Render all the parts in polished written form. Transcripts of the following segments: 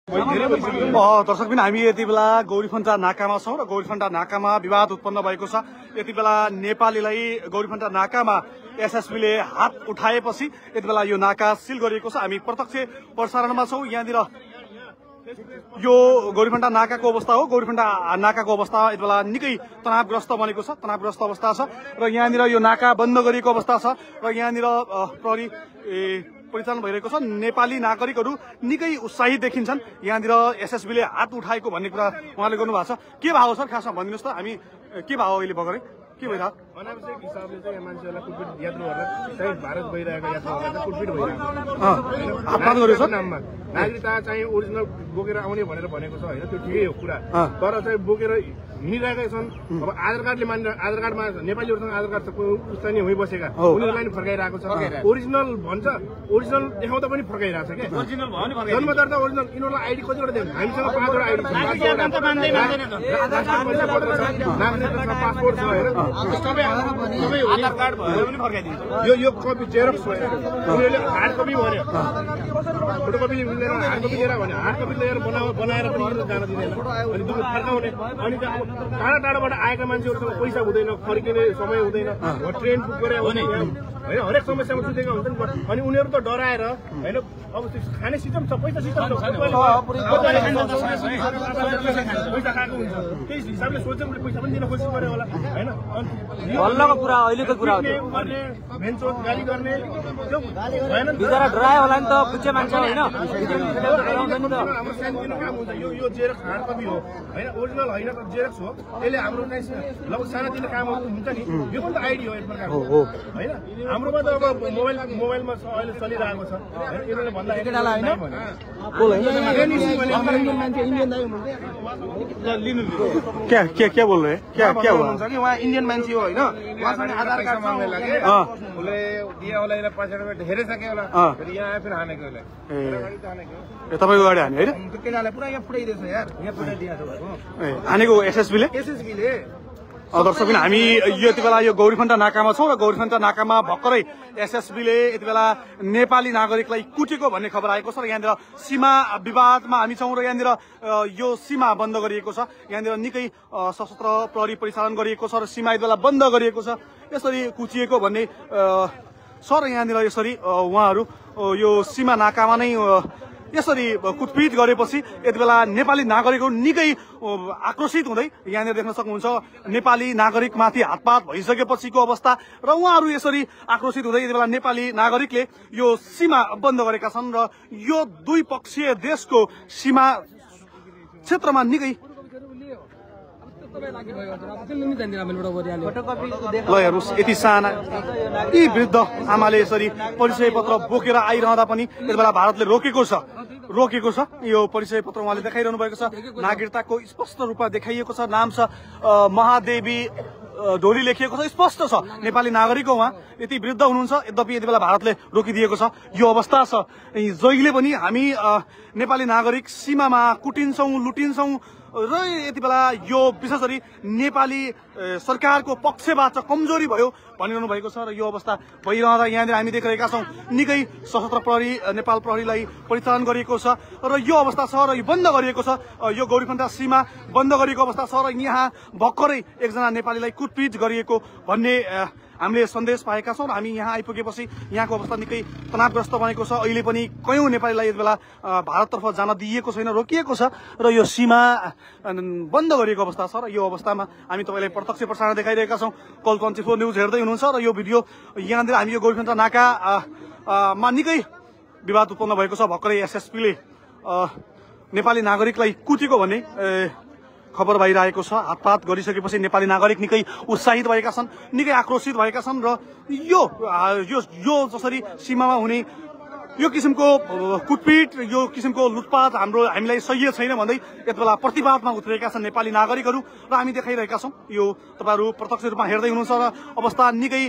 दर्शकबिन हामी यति बेला गौरीफन्टा नाकामा छौं र गौरीफन्टा नाकामा विवाद उत्पन्न भएको छ। यति बेला नेपालीलाई गौरीफन्टा नाकामा एसएसबीले हात उठाएपछि यति बेला यो नाका सिल गरिएको छ। हामी प्रत्यक्ष प्रसारणमा छौं। यहाँनिर यो गौरीफन्टा नाकाको अवस्था हो। गौरीफन्टा नाकाको अवस्था यति बेला निकै तनावग्रस्त बनेको छ, तनावग्रस्त अवस्था छ र यहाँनिर यो नाका बन्द गरिएको अवस्था छ र यहाँनिर प्रहरी परिचालन भइरहेको छ। नेपाली नागरिकहरू निकै उत्साहित देखिन्छन्। यहाँनिर एसएसबीले हात उठाएको भन्ने कुरा उहाँले गर्नुभएको छ। के भाव सर खासमा भनिदिनुहोस् त, हामी के भाव अहिले भर्खरै के भइरहेको अनावश्यक हिसाबले चाहिँ यहाँ मान्छेहरूलाई कुटपिट यात्रुहरूलाई चाहिँ भारत गइरहेका यात्रुहरूलाई कुटपिट भइरहेको छ नाममा। नागरिकता चाहिँ ओरिजिनल बोकेर आउने भनेर भनेको छ होइन, त्यो ठिकै हो कुरा, तर चाहिँ बोकेर हिँडिरहेका छन्। अब आधार कार्डले मानेर आधार कार्डमा नेपालीहरूसँग आधार कार्ड स्थानीय हुँ बसेका उनीहरूलाई पनि फर्काइरहेको छ। ओरिजिनल भन्छ, ओरिजिनल देखाउँदा पनि फर्काइरहेको छ क्या। जन्म दर्ता ओरिजिनल यिनीहरूलाई आइडी कतिवटा दिनु, हामीसँग 5वटा आइडी छ, पासपोर्ट छ होइन, आधार कार्ड भयो पनि फर्काइदिन्छ। यो कपी जेरक्स भयो, उनीहरूले हार्ड कपी भन्यो, फोटोकपी मिलेर हार्ड कपी लिएर भन्यो, हार्ड कपी लिएर बनाएर पनि जान दिँदैन। अनि दुःख फर्काउने अनि टाढा टाढाबाट आएका मान्छेहरूसँग पैसा हुँदैन, फर्किने समय हुँदैन, ट्रेन बुक गरेर आउने होइन, हरेक समस्यामा जुझेका हुन्छन्। अनि उनीहरू त डराएर होइन, अब खाने सिस्टम छ, पैसा सिस्टम छ, पैसा खाएको हुन्छ, त्यही हिसाबले सोच्छ उसले पैसा पनि दिन कोसिस गर्यो होला होइन। बल्लको कुरा अहिलेको कुरा हो, गर्ने भेन्चोट गाली गर्ने भएन, बिचरा डरायो होला नि त, बुझ्ने मान्छे होइन। हाम्रो सानोतिनो काम हुन्छ, यो जेरक्स हार्ड कपी हो होइन, ओरिजिनल होइन तर जेरक्स हो। त्यसले हाम्रो लगभग सानोतिनो कामहरू हुन्छ नि, यो पनि त आइडी हो एक प्रकारको होइन। हाम्रोमा त अब मोबाइलमा अहिले चलिरहेको छ होइन, यिनीहरूले भन्दाखेरि क्या बोल रहे क्या क्या हुआ कि उहाँ इन्डियन मान्छे हो होइन, उहाँसँग आधार कार्ड माग्ने लागि उसले दिया होला, यसलाई 5 रुपियाँ धेरै सक्यो होला, फेरि यहाँ आयो फेरि हानेको यसलाई तपाईँको गाडी हाने होइन, केटालाई पुरा यहाँ पुऱ्याइदिएछ यार, यहाँ पुऱ्याइदिएको हानेको एसएसबीले। दर्शकबिन हामी यति बेला यो गौरीफन्टा नाकामा छौं र गौरीफन्टा नाकामा भर्खरै एसएसबीले यति बेला नेपाली नागरिकलाई कुटेको भन्ने खबर आएको छ र यहाँनिर सीमा विवादमा हामी छौं र यहाँनिर यो सीमा बन्द गरिएको छ। यहाँनिर निकै सशस्त्र प्रहरी परिचालन गरिएको छ र सीमा यति बेला बन्द गरिएको छ। यसरी कुचिएको भन्ने सर यहाँनिर यसरी उहाँहरू यो सीमा नाकामा नै यसरी कुटपिट गरेपछि यति बेला नेपाली नागरिकहरू निकै आक्रोशित हुँदै यहाँनिर देख्न सक्नुहुन्छ। नेपाली नागरिकमाथि हातपात भइसकेपछिको अवस्था र उहाँहरू यसरी आक्रोशित हुँदै यति बेला नेपाली नागरिकले यो सीमा बन्द गरेका छन् र यो दुई पक्षीय देशको सीमा क्षेत्रमा निकै ल हेर्नुहोस् यति साना यी वृद्ध आमाले यसरी परिचय पत्र बोकेर आइरहँदा पनि यति बेला भारतले रोकेको छ यो परिचय पत्र उहाँले देखाइरहनु भएको छ। नागरिकताको स्पष्ट रूपमा देखाइएको छ, नाम छ महादेवी ढोली लेखिएको छ, स्पष्ट छ नेपाली नागरिक हो उहाँ। यति वृद्ध हुनुहुन्छ, यद्यपि यति बेला भारतले रोकिदिएको छ। यो अवस्था छ, जहिले पनि हामी नेपाली नागरिक सीमामा कुटिन्छौं, लुटिन्छौं र यति बेला यो विशेष गरी नेपाली सरकारको पक्षबाट कमजोरी भयो भनिरहनु भएको छ र यो अवस्था भइरहँदा यहाँनिर हामी देखिरहेका छौं निकै सशस्त्र प्रहरी नेपाल प्रहरीलाई परिचालन गरिएको छ र यो अवस्था छ र यो बन्द गरिएको छ। यो गौरीफन्टा सीमा बन्द गरिएको अवस्था छ र यहाँ भर्खरै एकजना नेपालीलाई कुटपिट गरिएको भन्ने हामीले सन्देश पाएका छौं र हामी यहाँ आइपुगेपछि यहाँको अवस्था निकै तनावग्रस्त बनेको छ। अहिले पनि कयौं नेपालीलाई यति बेला भारततर्फ जान दिइएको छैन, रोकिएको छ र यो सीमा बन्द गरिएको अवस्था छ र यो अवस्थामा हामी तपाईलाई प्रत्यक्ष प्रसारण देखाइरहेका छौं। कल 24 न्यूज हेर्दै हुनुहुन्छ र यो भिडियो यहाँनिर हामी यो गौरीफन्टा नाकामा निकै विवाद उत्पन्न भएको छ। भर्खरै एसएसपीले नेपाली नागरिकलाई कुटेको भन्ने खबर भइरहेको छ। हातपात गरिसकेपछि नेपाली नागरिक निकै उत्साहित भएका छन्, निकै आक्रोशित भएका छन् र यो जसरी सीमामा हुने यो किसिमको कुटपिट, यो किसिमको लुटपाट हामीलाई सही छैन भन्दै यति बेला प्रतिवादमा उत्रिएका छन् नेपाली नागरिकहरू र हामी देखाइरहेका छौं। यो तपाईहरु प्रत्यक्ष रूपमा हेर्दै हुनुहुन्छ र अवस्था निकै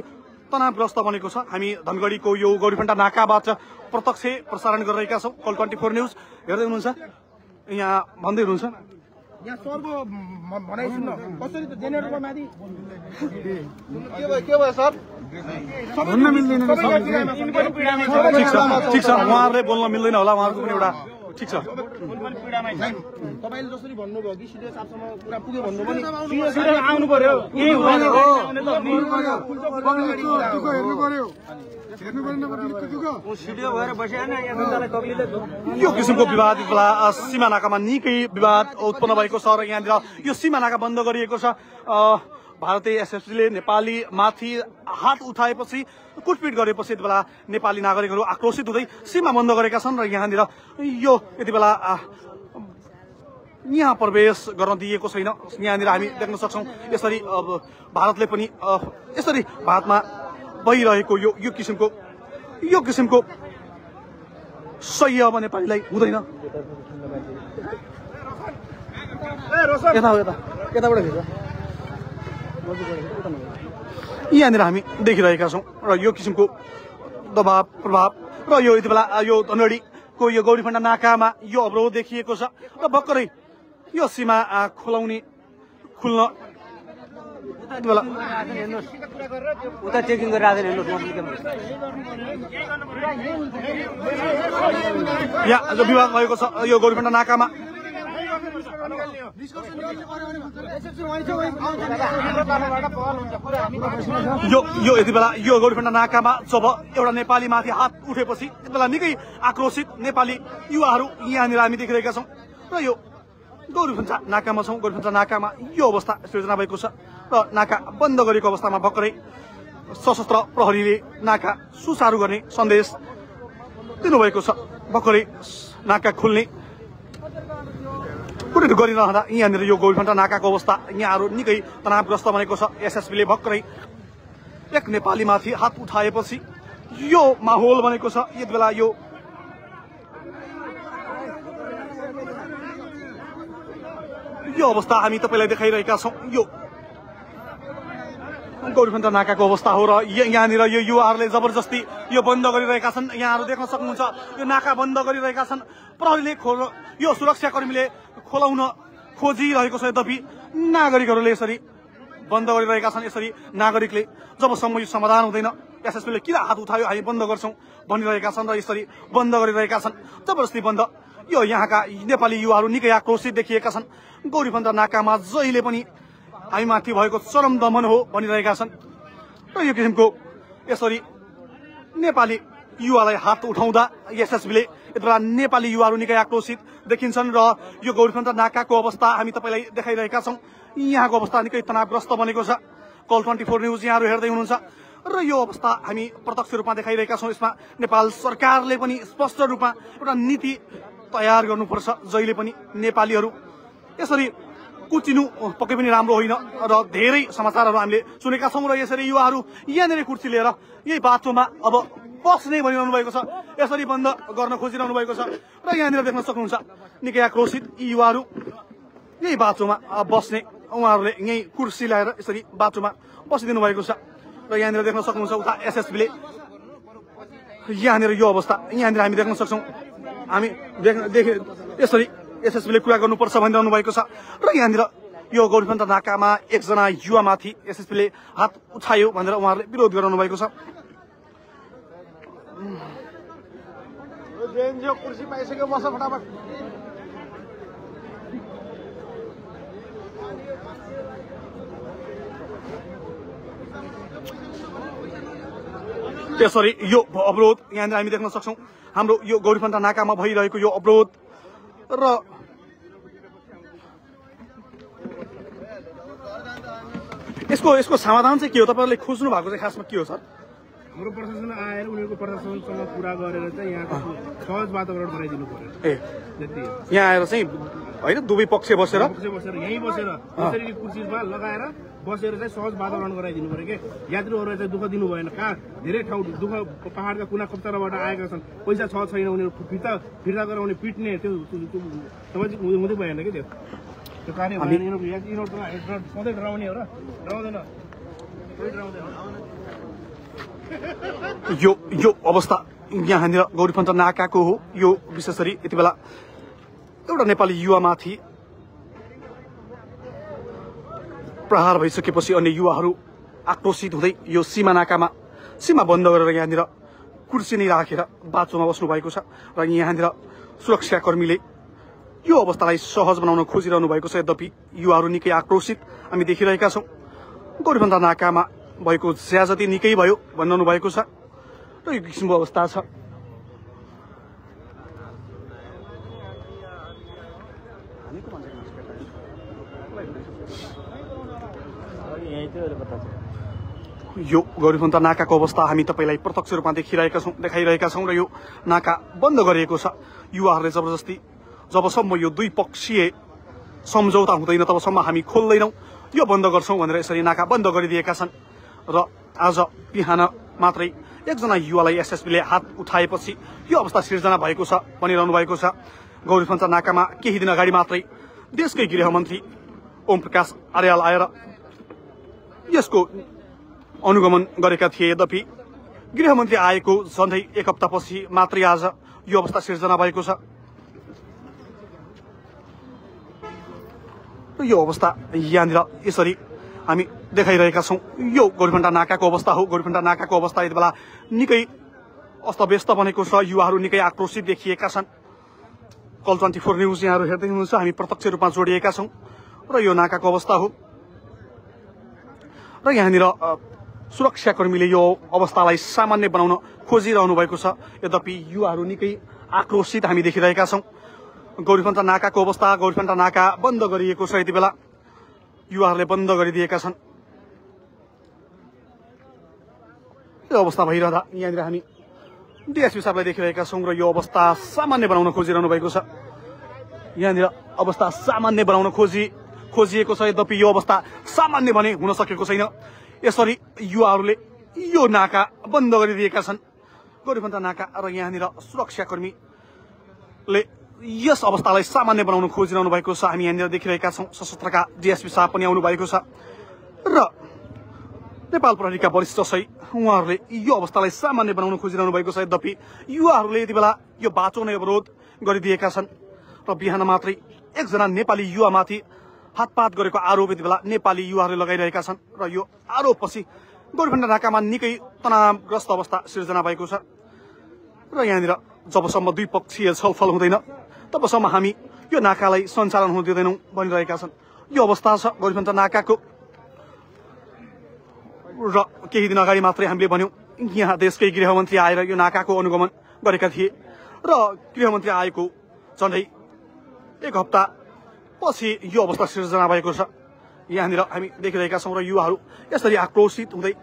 तनावग्रस्त बनेको छ। हामी धनगढीको यो गौरीफन्टा नाकाबाट प्रत्यक्ष प्रसारण गरिरहेका छौं। कल 24 न्यूज हेर्दै हुनुहुन्छ, यहाँ भन्दै हुनुहुन्छ यहाँ सरको भनाइ सुन्नु कसरी त जेनेरेटरको माथि के भयो सर भन्न मिल्दैन। ठिक छ, उहाँहरूले बोल्न मिल्दैन होला, उहाँहरूको पनि एउटा ठिक छ तपाईँले जसरी भन्नुभयो कि सिडिओ साहबसम्म कुरा पुग्यो भन्नु पनि सिडिओ आउनु पर्यो यो किसिमको विवाद सीमा नाकामा निकै विवाद उत्पन्न भएको छ र यहाँनिर यो सीमा नाका बन्द गरिएको छ। भारतीय एसएसबीले नेपाली माथि हात उठाएपछि कुटपिट गरेपछि यति बेला नेपाली नागरिकहरू आक्रोशित हुँदै सीमा बन्द गरेका छन् र यहाँनिर यो यति बेला यहाँ प्रवेश गर्न दिएको छैन। यहाँनिर हामी देख्न सक्छौँ यसरी भारतले पनि यसरी भारतमा भइरहेको यो किसिमको सही अब नेपालीलाई हुँदैन। यताबाट यहाँनिर हामी देखिरहेका छौँ र यो किसिमको दबाव प्रभाव र यो यति बेला यो धनगढीको यो गौरीफण्डा नाकामा यो अवरोध देखिएको छ र भर्खरै यो सीमा खुल्न यति बेला उता चेकिङ गरेर आएको हेर्नुहोस् यहाँ जो विवाद भएको छ यो गौरीफण्डा नाकामा यो यति बेला यो गौरीफण्डा नाकामा जब एउटा नेपाली माथि हात उठेपछि यति बेला निकै आक्रोशित नेपाली युवाहरू यहाँनिर हामी देखिरहेका छौँ र यो गौरीफण्डा नाकामा छौँ। गौरीफण्डा नाकामा यो अवस्था सृजना भएको छ र नाका बन्द गरेको अवस्थामा भर्खरै सशस्त्र प्रहरीले नाका सुचारू गर्ने सन्देश दिनुभएको छ। भर्खरै नाका खुल्ने कुराहरू गरिरहँदा यहाँनिर यो गौरीफण्डा नाकाको अवस्था यहाँहरू निकै तनावग्रस्त बनेको छ। एसएसबीले भर्खरै एक नेपालीमाथि हात उठाएपछि यो माहौल बनेको छ। यति बेला यो अवस्था हामी तपाईँलाई देखाइरहेका छौँ। यो गौरीफण्डा नाकाको अवस्था हो र यहाँनिर यो युवाहरूले जबरजस्ती यो बन्द गरिरहेका छन्। यहाँहरू देख्न सक्नुहुन्छ यो नाका बन्द गरिरहेका छन्। प्रहरीले यो सुरक्षाकर्मीले खोलाउन खोजिरहेको छ, यद्यपि नागरिकहरूले यसरी बन्द गरिरहेका छन्। यसरी नागरिकले जबसम्म यो समाधान हुँदैन एसएसबीले किन हात उठायो हामी बन्द गर्छौँ भनिरहेका छन् र यसरी बन्द गरिरहेका छन्। जबरजस्ती बन्द यो यहाँका नेपाली युवाहरू निकै आक्रोशित देखिएका छन्। गौरीफण्डा नाकामा जहिले पनि हामीमाथि भएको चरम दमन हो भनिरहेका छन् र यो किसिमको यसरी नेपाली युवालाई हात उठाउँदा एसएसबीले यति बेला नेपाली युवाहरू निकै आक्रोशित देखिन्छन् र यो गौरीफण्डा नाकाको अवस्था हामी तपाईँलाई देखाइरहेका छौँ। यहाँको अवस्था निकै तनावग्रस्त बनेको छ। कल 24 न्युज यहाँहरू हेर्दै हुनुहुन्छ र यो अवस्था हामी प्रत्यक्ष रूपमा देखाइरहेका छौँ। यसमा नेपाल सरकारले पनि स्पष्ट रूपमा एउटा नीति तयार गर्नुपर्छ। जहिले पनि नेपालीहरू यसरी कुचिनु पक्कै पनि राम्रो होइन र धेरै समाचारहरू हामीले सुनेका छौँ र यसरी युवाहरू यहाँनिर कुर्सी लिएर यही बाटोमा अब बस्ने भनिरहनु भएको छ, यसरी बन्द गर्न खोजिरहनु भएको छ र यहाँनिर देख्न सक्नुहुन्छ निकै आक्रोशित युवाहरू यही बाटोमा बस्ने उहाँहरूले यही कुर्सी ल्याएर यसरी बाटोमा बसिदिनु भएको छ र यहाँनिर देख्न सक्नुहुन्छ उता एसएसबीले यहाँनिर यो अवस्था यहाँनिर हामी देख्न सक्छौँ। हामी यसरी एसएसबीले कुरा गर्नुपर्छ भनिरहनु भएको छ र यहाँनिर यो गौरीफण्डा नाकामा एकजना युवामाथि एसएसबीले हात उठायो भनेर उहाँहरूले विरोध गराउनु भएको छ। कुर्सी पाइसक्यो, बस फटाफट। त्यसरी यो अवरोध यहाँनिर हामी देख्न सक्छौँ। हाम्रो यो गौरीफण्डा नाकामा भइरहेको यो अवरोध र यसको समाधान चाहिँ के हो तपाईँहरूले खोज्नु भएको चाहिँ खासमा के हो सर? हाम्रो प्रशासन आएर उनीहरूको प्रशासनसँग कुरा गरेर चाहिँ यहाँको सहज वातावरण बनाइदिनु पर्यो। यहाँ आएर चाहिँ होइन दुवै पक्ष बसेर यहीँ बसेर यसरी कुर्सीमा लगाएर बसेर चाहिँ सहज वातावरण गराइदिनु पर्यो कि यात्रुहरूलाई चाहिँ दुःख दिनु भएन। कहाँ धेरै ठाउँ दुःख पहाडका कुना कप्ताराबाट आएका छन्, पैसा छैन, उनीहरू फिर्ता गराउने पिट्ने त्यो हुँदै भएन कि त्यो कार्य भएन। सधैँ डराउने हो र डराउँदैन। यो अवस्था यहाँनिर गौरीफण्डा नाकाको हो। यो विशेष गरी यति बेला एउटा नेपाली युवामाथि प्रहार भइसकेपछि अन्य युवाहरू आक्रोशित हुँदै यो सीमा नाकामा सीमा बन्द गरेर यहाँनिर कुर्सी नै राखेर बाटोमा बस्नु भएको छ र यहाँनिर सुरक्षाकर्मीले यो अवस्थालाई सहज बनाउन खोजिरहनु भएको छ। यद्यपि युवाहरू निकै आक्रोशित हामी देखिरहेका छौँ। गौरीफन्टा नाकामा भएको ज्याजती निकै भयो भन्नु भएको छ र यो किसिमको अवस्था छ। यो गौरीफन्टा नाकाको अवस्था हामी तपाईलाई प्रत्यक्ष रूपमा देखाइरहेका छौँ र यो नाका बन्द गरिएको छ। युवाहरूले जबरजस्ती जबसम्म यो द्विपक्षीय सम्झौता हुँदैन तबसम्म हामी खोल्दैनौँ, यो बन्द गर्छौँ भनेर यसरी नाका बन्द गरिदिएका छन्। र आज बिहान मात्रै एकजना युवालाई एसएसबीले हात उठाएपछि यो अवस्था सिर्जना भएको छ भनिरहनु भएको छ। गौरीफन्टा नाकामा केही दिन अगाडि मात्रै देशकै गृहमन्त्री ओम प्रकाश अर्याल आएर यसको अनुगमन गरेका थिए। यद्यपि गृहमन्त्री आएको झन्डै एक हप्तापछि मात्रै आज यो अवस्था सिर्जना भएको छ। र यो अवस्था यहाँनिर यसरी हामी देखाइरहेका छौँ। यो गौरीफन्टा नाकाको अवस्था हो। गौरीफन्टा नाकाको अवस्था यति बेला निकै अस्तव्यस्त बनेको छ। युवाहरू निकै आक्रोशित देखिएका छन्। कल 24 न्युज यहाँहरू हेर्दै हुनुहुन्छ, हामी प्रत्यक्ष रूपमा जोडिएका छौँ र यो नाकाको अवस्था हो। र यहाँनिर सुरक्षाकर्मीले यो अवस्थालाई सामान्य बनाउन खोजिरहनु भएको छ। यद्यपि युवाहरू निकै आक्रोशित हामी देखिरहेका छौँ। गौरीफन्टा नाकाको अवस्था, गौरीफन्टा नाका बन्द गरिएको छ। यति बेला युवाहरूले बन्द गरिदिएका छन्। यो अवस्था भइरहँदा यहाँनिर हामी डिएसपी साहबलाई देखिरहेका छौँ र यो अवस्था सामान्य बनाउन खोजिरहनु भएको छ। यहाँनिर अवस्था सामान्य बनाउन खोजिएको छ। यद्यपि यो अवस्था सामान्य भने हुन सकेको छैन। यसरी युवाहरूले यो नाका बन्द गरिदिएका छन्, गौरीफन्टा नाका। र यहाँनिर सुरक्षाकर्मीले यस अवस्थालाई सामान्य बनाउन खोजिरहनु भएको छ। हामी यहाँनिर देखिरहेका छौँ सशस्त्रका डिएसपी साहब पनि आउनु भएको छ र नेपाल प्रहरीका वरिष्ठ सही उहाँहरूले यो अवस्थालाई सामान्य बनाउन खोजिरहनु भएको छ। यद्यपि युवाहरूले यति बेला यो बाटो नै अवरोध गरिदिएका छन् र बिहान मात्रै एकजना नेपाली युवामाथि हातपात गरेको आरोप यति बेला नेपाली युवाहरूले लगाइरहेका छन् र यो आरोपपछि गौरीफन्टा नाकामा निकै तनावग्रस्त अवस्था सिर्जना भएको छ। र यहाँनिर जबसम्म द्विपक्षीय छलफल हुँदैन तबसम्म हामी यो नाकालाई सञ्चालन हुन दिँदैनौँ भनिरहेका छन्। यो अवस्था छ गौरीफन्टा नाकाको। र केही दिन अगाडि मात्रै हामीले भन्यौँ यहाँ देशकै गृहमन्त्री आएर यो नाकाको अनुगमन गरेका थिए र गृहमन्त्री आएको झन्डै एक हप्ता पछि यो अवस्था सिर्जना भएको छ। यहाँनिर हामी देखिरहेका छौँ र युवाहरू यसरी आक्रोशित हुँदै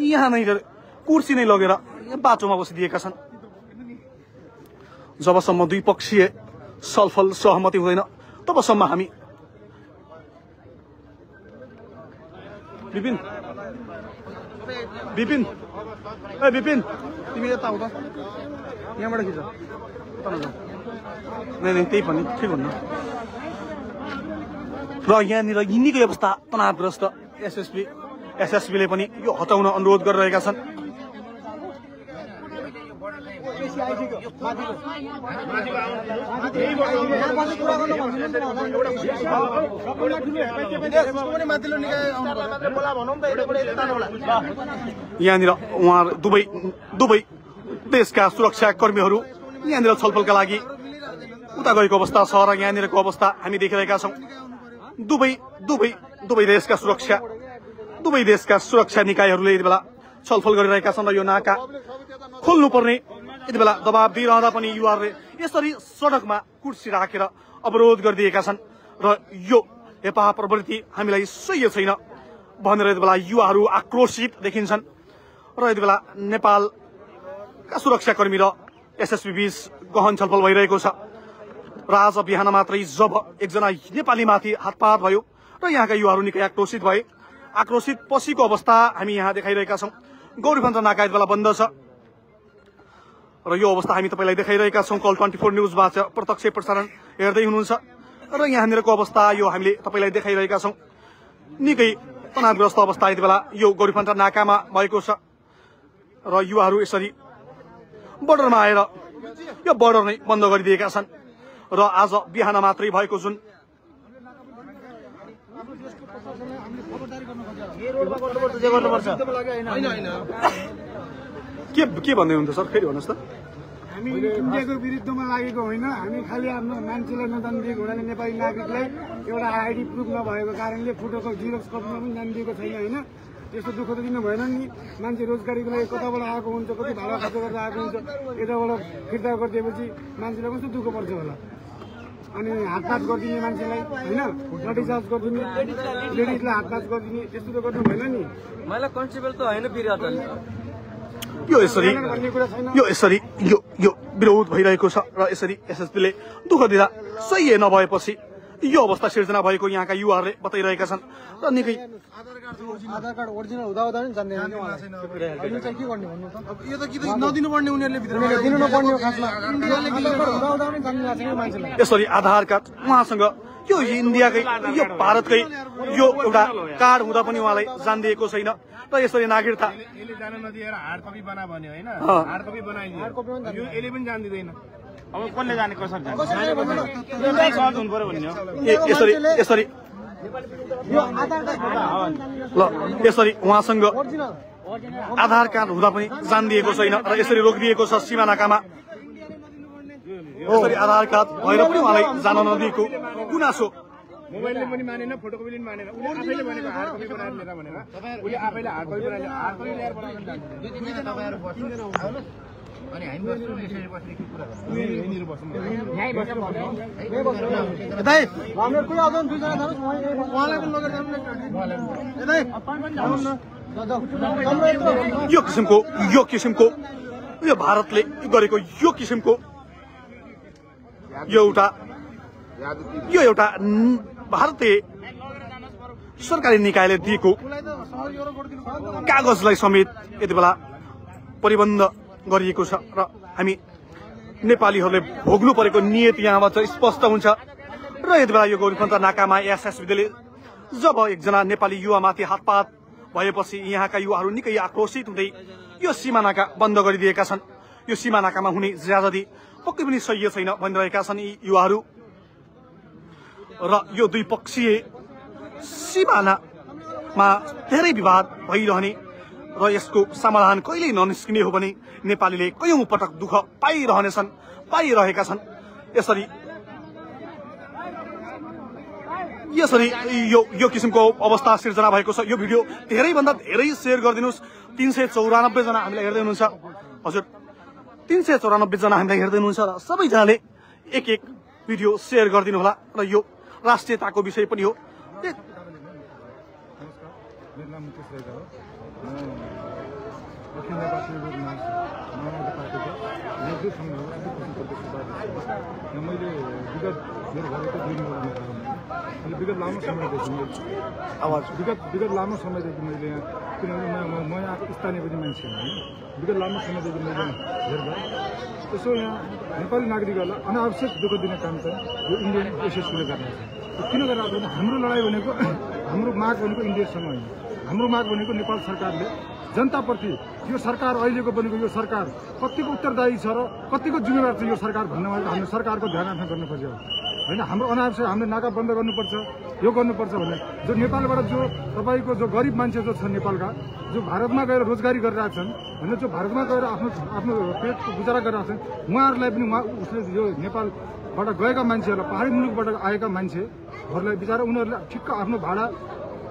यहाँ नै कुर्सी नै लगेर बाटोमा बसिदिएका छन्। जबसम्म द्विपक्षीय छलफल सहमति हुँदैन तबसम्म हामी विपिन विपिन ए विपिन तिमी यता आऊ त, यहाँबाट खिच नै त्यही पनि ठिक हुन्न। र यहाँनिर यिनीकै अवस्था तनावग्रस्त। एसएसबीले पनि यो हटाउन अनुरोध गरिरहेका छन्। यहाँनिर उहाँ दुवै देशका सुरक्षाकर्मीहरू यहाँनिर छलफलका लागि उता गएको अवस्था छ र यहाँनिरको अवस्था हामी देखिरहेका छौँ। दुवै देशका सुरक्षा निकायहरूले यति बेला छलफल गरिरहेका छन् र यो नाका खोल्नुपर्ने यति बेला दबाब दिइरहँदा पनि युवाहरूले यसरी सडकमा कुर्सी राखेर अवरोध गरिदिएका छन् र यो हेपा प्रवृत्ति हामीलाई सही छैन भनेर यति बेला युवाहरू आक्रोशित देखिन्छन्। र यति बेला नेपालका सुरक्षाकर्मी र एसएसबी बीच गहन छलफल भइरहेको छ। र आज बिहान मात्रै जब एकजना नेपालीमाथि हातपात भयो र यहाँका युवाहरू निकै आक्रोशित भए। आक्रोशित पछिको अवस्था हामी यहाँ देखाइरहेका छौँ। गौरीफन्टा नाका यति बेला बन्द छ र यो अवस्था हामी तपाईँलाई देखाइरहेका छौँ। कल 24 न्युजबाट प्रत्यक्ष प्रसारण हेर्दै हुनुहुन्छ र यहाँनिरको अवस्था यो हामीले तपाईँलाई देखाइरहेका छौँ। निकै तनावग्रस्त अवस्था यति बेला यो गौरीफन्टा नाकामा भएको छ र युवाहरू यसरी बर्डरमा आएर यो बर्डर नै बन्द गरिदिएका छन्। र आज बिहान मात्रै भएको जुन के भन्दै हुनुहुन्छ सर, फेरि भन्नुहोस् त। हामी इन्डियाको विरुद्धमा लागेको होइन हामी खालि आफ्नो मान्छेलाई नदान दिएको हुनाले नेपाली नागरिकलाई एउटा आइडी प्रुफ नभएको कारणले फोटोको जिरोक्स कपीमा पनि जान दिएको छैन होइन त्यस्तो दुःख त दिनु भएन नि मान्छे रोजगारीको लागि कताबाट आएको हुन्छ कति भाडा खर्च गरेर आएको हुन्छ यताबाट फिर्ता गरिदिएपछि मान्छेलाई कस्तो दुःख पर्छ होला अनि हातपात गरिदिने मान्छेलाई होइन लाठीचार्ज गरिदिने लेडिजलाई हातपात गरिदिने त्यस्तो त गर्नु भएन नि महिला कन्स्टेबल त होइन विरोध यो यसरी यो विरोध भइरहेको छ र यसरी एसएसपीले दुःख दिँदा सही नभएपछि यो अवस्था सिर्जना भएको यहाँका युवाहरूले बताइरहेका छन् र निकै आधार कार्ड ओरिजिनल हुँदा हुँदा पनि जान्दैन अहिले चाहिँ के गर्ने भन्नु त यो त कि नदिनुपर्ने उनीहरूले दिनु नपर्ने हो खासमा इन्डियाले आधार कार्ड हुँदा हुँदा पनि जान्नु लाग्छ कि मान्छेलाई यसरी आधार कार्ड उहाँसँग यो इन्डियाकै यो भारतकै यो एउटा कार्ड हुँदा पनि उहाँलाई जानिदिएको छैन र यसरी नागरिकता यसले जान नदिएर हार्ड कपी बना भन्यो होइन हार्ड कपी बनाइदियो यो यसले पनि जान दिँदैन अब कसले जाने कसरी जाने सहज हुनु पर्यो भन्ने हो यसरी ल यसरी उहाँसँग आधार कार्ड हुँदा पनि जानिदिएको छैन र यसरी रोकिदिएको छ सीमा नाकामा यसरी आधार कार्ड भएर पनि उहाँलाई जान नदिएको गुनासो मोबाइलले पनि मानेन फोटोकपीले पनि मानेन उसले आफैले भनेको हार्ड कपी बनाएर लिएर भनेर उसले आफैले हार्ड कपी बनाएर हार्ड कपी ल्याएर बनाउन जान्छ अनि हामी बस्ने बस्ने के कुरा गर्नु यहीँनिर बस्नु यतै हामीहरु कुनै आउँदैन दुई जना जानुस् उहाँलाई पनि लगेर जानु यतै यो किसिमको यो भारतले गरेको यो किसिमको यो एउटा भारतीय सरकारी निकायले दिएको कागजलाई समेत यति बेला प्रतिबन्ध गरिएको छ र हामी नेपालीहरूले भोग्नु परेको नियत यहाँबाट स्पष्ट हुन्छ र यति बेला यो गौरीपन्त नाकामा एसएसबीले जब एकजना नेपाली युवामाथि हातपात भएपछि यहाँका युवाहरू निकै आक्रोशित हुँदै यो सीमा नाका बन्द गरिदिएका छन् यो सीमा नाकामा हुने ज्यादती पक्कै पनि सही छैन भनिरहेका छन् यी युवाहरू र यो द्विपक्षीय सीमानामा धेरै विवाद भइरहने र यसको समाधान कहिल्यै ननिस्किने हो भने नेपालीले कयौं पटक दुःख पाइरहेका छन् यसरी यो किसिमको अवस्था सिर्जना भएको छ यो भिडियो धेरैभन्दा धेरै सेयर गरिदिनुस् 394 जना हामीलाई हेर्दै हुनुहुन्छ हजुर 394 जना हामीलाई हेर्दै हुनुहुन्छ र सबैजनाले एक भिडियो सेयर गरिदिनु होला र यो राष्ट्रियताको विषय पनि हो विगत लामो समयदेखि मैले यहाँ किनभने म यहाँको स्थानीय पनि मान्छे होइन विगत लामो समयदेखि मैले हेर्दा यसो यहाँ नेपाली नागरिकहरूलाई अनावश्यक दुःख दिने काम चाहिँ यो इन्डियन एसएसबीले गर्ने छ किन गरिरहेको भने हाम्रो लडाइँ भनेको हाम्रो माग भनेको इन्डियासँग होइन हाम्रो माग भनेको नेपाल सरकारले जनताप्रति यो सरकार अहिलेको बनेको यो सरकार कतिको उत्तरदायी छ र कतिको जिम्मेवार छ यो सरकार भन्ने हाम्रो सरकारको ध्यान राख्न गर्नुपर्छ होइन हाम्रो अनावश्यक हामीले नाका बन्द गर्नुपर्छ यो गर्नुपर्छ भने जो नेपालबाट जो तपाईँको जो गरिब मान्छे जो छ नेपालका जो भारतमा गएर रोजगारी गरिरहेका छन् होइन जो भारतमा गएर आफ्नो पेटको गुजारा गरिरहेका छन् उहाँहरूलाई पनि उसले यो नेपालबाट गएका मान्छेहरूलाई पहाडी मुलुकबाट आएका मान्छेहरूलाई बिचरा उनीहरूले ठिक्क आफ्नो भाडा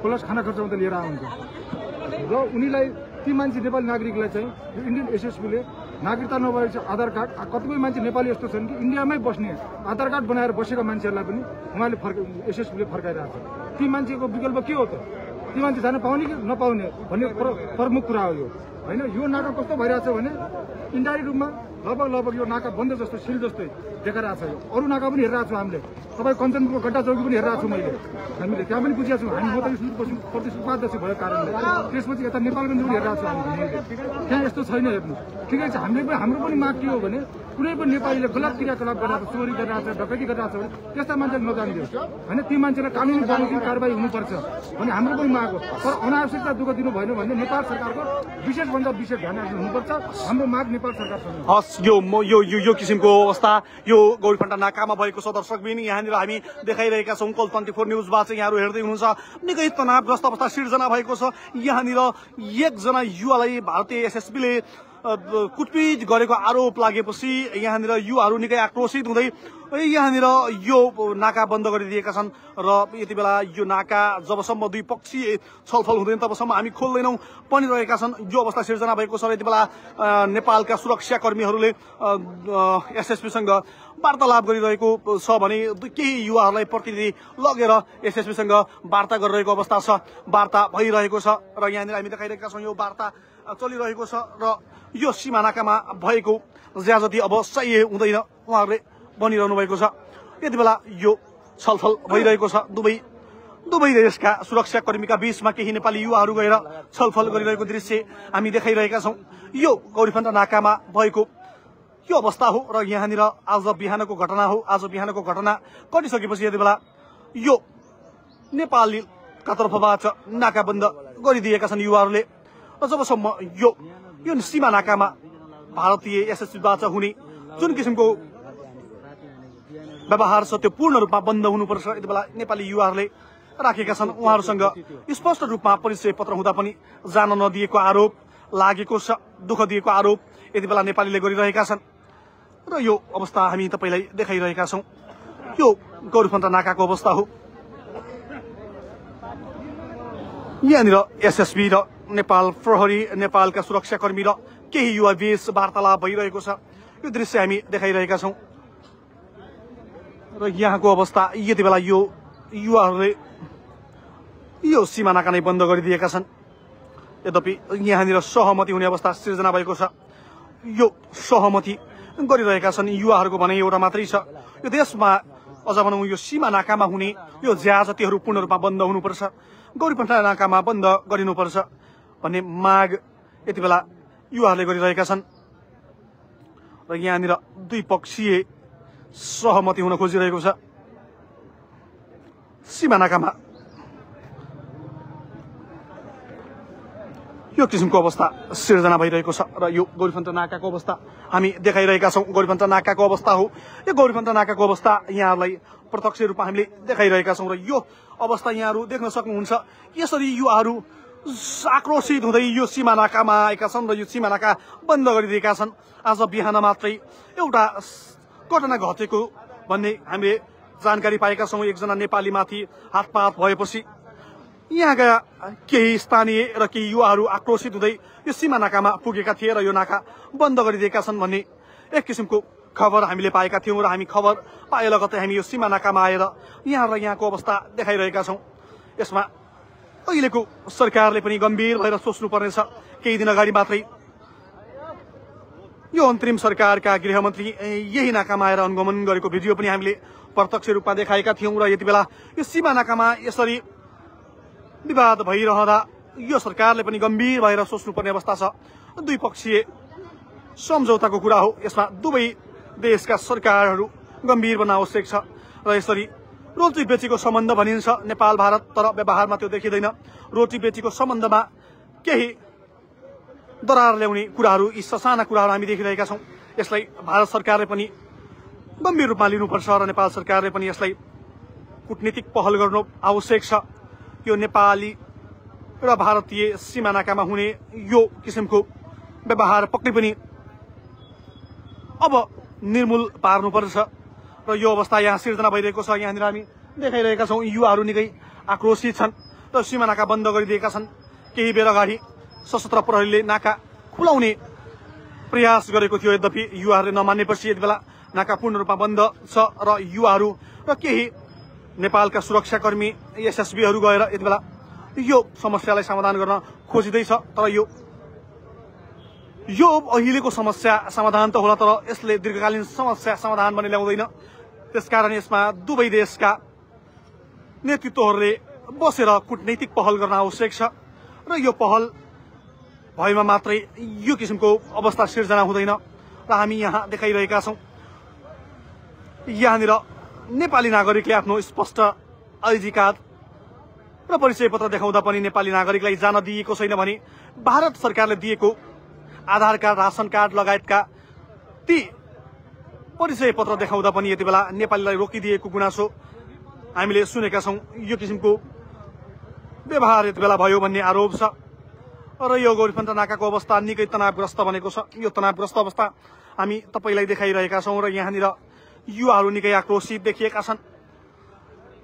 प्लस खाना खर्च मात्रै लिएर आउँछ र उनीलाई ती मान्छे नेपाली नागरिकलाई चाहिँ यो इन्डियन एसएसबीले नागरिकता नभएपछि आधार कार्ड कतिपय मान्छे नेपाली यस्तो छन् कि इन्डियामै बस्ने आधार कार्ड बनाएर बसेका मान्छेहरूलाई पनि उहाँले एसएसबीले फर्काइरहेको छ ती मान्छेको विकल्प के हो त ती मान्छे जान पाउने कि नपाउने भन्ने प्रमुख कुरा हो यो होइन यो नाका कस्तो भइरहेछ भने इन्डाइरेक्ट रूपमा लगभग यो नाका बन्द जस्तो सिल जस्तै देखाइरहेको छ यो अरू नाका पनि हेरिरहेको छौँ हामीले तपाईँ कञ्चनपुरको गड्डा चौकी पनि हेरिरहेको छौँ मैले हामीले त्यहाँ पनि बुझेको छौँ हामी म त प्रतिस्पर्धा भएको कारणले त्यसपछि यता नेपालगञ्ज पनि हेरिरहेको छौँ हामीले त्यहाँ यस्तो छैन हेर्नु ठिकै छ हाम्रो पनि माग के हो भने कुनै पनि नेपालीले गलत क्रियाकलाप गरिरहेको छ चोरी गरिरहेको छ डकैती गरिरहेको छ भने त्यस्ता मान्छेले नजानिदियोस् होइन ती मान्छेलाई कानुनी बमोजिम कारबाही हुनुपर्छ भने हाम्रो पनि माग हो तर अनावश्यकता दुःख दिनु भएन भने नेपाल सरकारको विशेषभन्दा विशेष ध्यान राख्नु हुनुपर्छ हाम्रो माग नेपाल सरकारसँग हस् यो किसिमको अवस्था यो गौरीपन्टा नाकामा भएको छ दर्शकबिन यहाँनिर हामी देखाइरहेका छौँ कल 24 न्युजबाट चाहिँ यहाँहरू हेर्दै हुनुहुन्छ निकै तनावग्रस्त अवस्था सिर्जना भएको छ यहाँनिर एकजना युवालाई भारतीय एसएसबीले कुटपिट गरेको आरोप लागेपछि यहाँनिर युवाहरू निकै आक्रोशित हुँदै यहाँनिर यो नाका बन्द गरिदिएका छन् र यति बेला यो नाका जबसम्म द्विपक्षीय छलफल हुँदैन तबसम्म हामी खोल्दैनौं पनि रहेका छन्। यो अवस्था सिर्जना भएको छ। यति बेला नेपालका सुरक्षाकर्मीहरूले एसएसपीसँग वार्तालाप गरिरहेको छ भने केही युवाहरूलाई प्रतिनिधि लगेर एसएसपीसँग वार्ता गरिरहेको अवस्था छ। वार्ता भइरहेको छ र यहाँनिर हामी देखाइरहेका छौँ यो वार्ता चलिरहेको छ र यो सीमानाकामा भएको ज्याजती अब सही हुँदैन उहाँहरूले भनिरहनु भएको छ। यति बेला यो छलफल भइरहेको छ। दुवै देशका सुरक्षाकर्मीका बीचमा केही नेपाली युवाहरू गएर छलफल गरिरहेको दृश्य हामी देखाइरहेका छौँ। यो गौरीफन्टा नाकामा भएको यो अवस्था हो र यहाँनिर आज बिहानको घटना हो। आज बिहानको घटना घटिसकेपछि यति बेला यो नेपालका तर्फबाट नाका बन्द गरिदिएका छन् युवाहरूले र जबसम्म यो सीमा नाकामा भारतीय एसएसबीबाट हुने जुन किसिमको व्यवहार छ त्यो पूर्ण रूपमा बन्द हुनुपर्छ यति बेला नेपाली युवाहरूले राखेका छन्। उहाँहरूसँग स्पष्ट रूपमा परिचय पत्र हुँदा पनि जान नदिएको आरोप लागेको छ। दुःख दिएको आरोप यति बेला नेपालीले गरिरहेका छन् र यो अवस्था हामी तपाईलाई देखाइरहेका छौँ। यो गौरीफन्टा नाकाको अवस्था हो। यहाँनिर एसएसबी र नेपाल प्रहरी नेपालका सुरक्षाकर्मी र केही युवा बीच वार्तालाप भइरहेको छ। यो दृश्य हामी देखाइरहेका छौँ र यहाँको अवस्था यति बेला यो युवाहरूले यो सीमा नाका नै बन्द गरिदिएका छन्। यद्यपि यहाँनिर सहमति हुने अवस्था सिर्जना भएको छ। यो सहमति गरिरहेका छन् युवाहरूको भनाइ एउटा मात्रै छ। यो देशमा अझ भनौँ यो सीमा नाकामा हुने यो ज्याजतीहरू पूर्ण रूपमा बन्द हुनुपर्छ। गौरीफन्टा नाकामा बन्द गरिनुपर्छ भन्ने माग यति बेला युवाहरूले गरिरहेका छन् र यहाँनिर द्विपक्षीय सहमति हुन खोजिरहेको छ। सीमा नाकामा यो किसिमको अवस्था सिर्जना भइरहेको छ र यो गौरीफन्टा नाकाको अवस्था हामी देखाइरहेका छौँ। गौरीफन्टा नाकाको अवस्था हो। यो गौरीफन्टा नाकाको अवस्था यहाँहरूलाई प्रत्यक्ष रूपमा हामीले देखाइरहेका छौँ र यो अवस्था यहाँहरू देख्न सक्नुहुन्छ। यसरी युवाहरू आक्रोशित हुँदै यो सीमा नाकामा आएका छन् र यो सीमा नाका बन्द गरिदिएका छन्। आज बिहान मात्रै एउटा घटना घटेको भन्ने हामीले जानकारी पाएका छौँ। एकजना नेपालीमाथि हातपात भएपछि यहाँका केही स्थानीय र केही युवाहरू आक्रोशित हुँदै यो सीमा नाकामा पुगेका थिए र यो नाका बन्द गरिदिएका छन् भन्ने एक किसिमको खबर हामीले पाएका थियौँ र हामी खबर पाए लगतै हामी यो सीमा नाकामा आएर यहाँहरूलाई यहाँको अवस्था देखाइरहेका छौँ। यसमा अहिलेको सरकारले पनि गम्भीर भएर सोच्नुपर्नेछ। केही दिन अगाडि मात्रै यो अन्तरिम सरकारका गृहमन्त्री यही नाकामा आएर अनुगमन गरेको भिडियो पनि हामीले प्रत्यक्ष रूपमा देखाएका थियौँ र यति बेला यो सीमा नाकामा यसरी विवाद भइरहँदा यो सरकारले पनि गम्भीर भएर सोच्नुपर्ने अवस्था छ। द्विपक्षीय सम्झौताको कुरा हो। यसमा दुवै देशका सरकारहरू गम्भीर बन्न आवश्यक छ र यसरी रोटी बेचीको सम्बन्ध भनिन्छ नेपाल भारत, तर व्यवहारमा त्यो देखिँदैन। रोटी बेचीको सम्बन्धमा केही दरार ल्याउने कुराहरू, यी ससाना कुराहरू हामी देखिरहेका छौँ। यसलाई भारत सरकारले पनि गम्भीर रूपमा लिनुपर्छ र नेपाल सरकारले पनि यसलाई कूटनीतिक पहल गर्नु आवश्यक छ। यो नेपाली र भारतीय सीमा नाकामा हुने यो किसिमको व्यवहार पक्कै पनि अब निर्मूल पार्नुपर्छ र यो अवस्था यहाँ सिर्जना भइरहेको छ। यहाँनिर हामी देखाइरहेका छौँ युवाहरू निकै आक्रोशित छन् र सीमा नाका बन्द गरिदिएका छन्। केही बेर अगाडि सशस्त्र प्रहरीले नाका खुलाउने प्रयास गरेको थियो, यद्यपि युवाहरूले नमान्नेपछि यति बेला नाका पूर्ण रूपमा बन्द छ र युवाहरू र केही नेपालका सुरक्षाकर्मी एसएसबीहरू गएर यति बेला यो समस्यालाई समाधान गर्न खोजिँदैछ। तर यो अहिलेको समस्या समाधान त होला, तर यसले दीर्घकालीन समस्या समाधान पनि ल्याउँदैन। त्यसकारण यसमा दुवै देशका नेतृत्वहरूले बसेर कूटनैतिक पहल गर्न आवश्यक छ र यो पहल भएमा मात्रै यो किसिमको अवस्था सिर्जना हुँदैन। र हामी यहाँ देखाइरहेका छौँ यहाँनिर नेपाली नागरिकले आफ्नो स्पष्ट आइडी कार्ड र परिचय पत्र देखाउँदा पनि नेपाली नागरिकलाई जान दिएको छैन भने भारत सरकारले दिएको आधार कार्ड, रासन कार्ड लगायतका ती परिचय पत्र देखाउँदा पनि यति बेला नेपालीलाई रोकिदिएको गुनासो हामीले सुनेका छौँ। यो किसिमको व्यवहार यति बेला भयो भन्ने आरोप छ र यो गौरीफन्ट नाकाको अवस्था निकै तनावग्रस्त बनेको छ। यो तनावग्रस्त अवस्था हामी तपाईलाई देखाइरहेका छौं र यहाँनिर युवाहरू निकै आक्रोशित देखिएका छन्।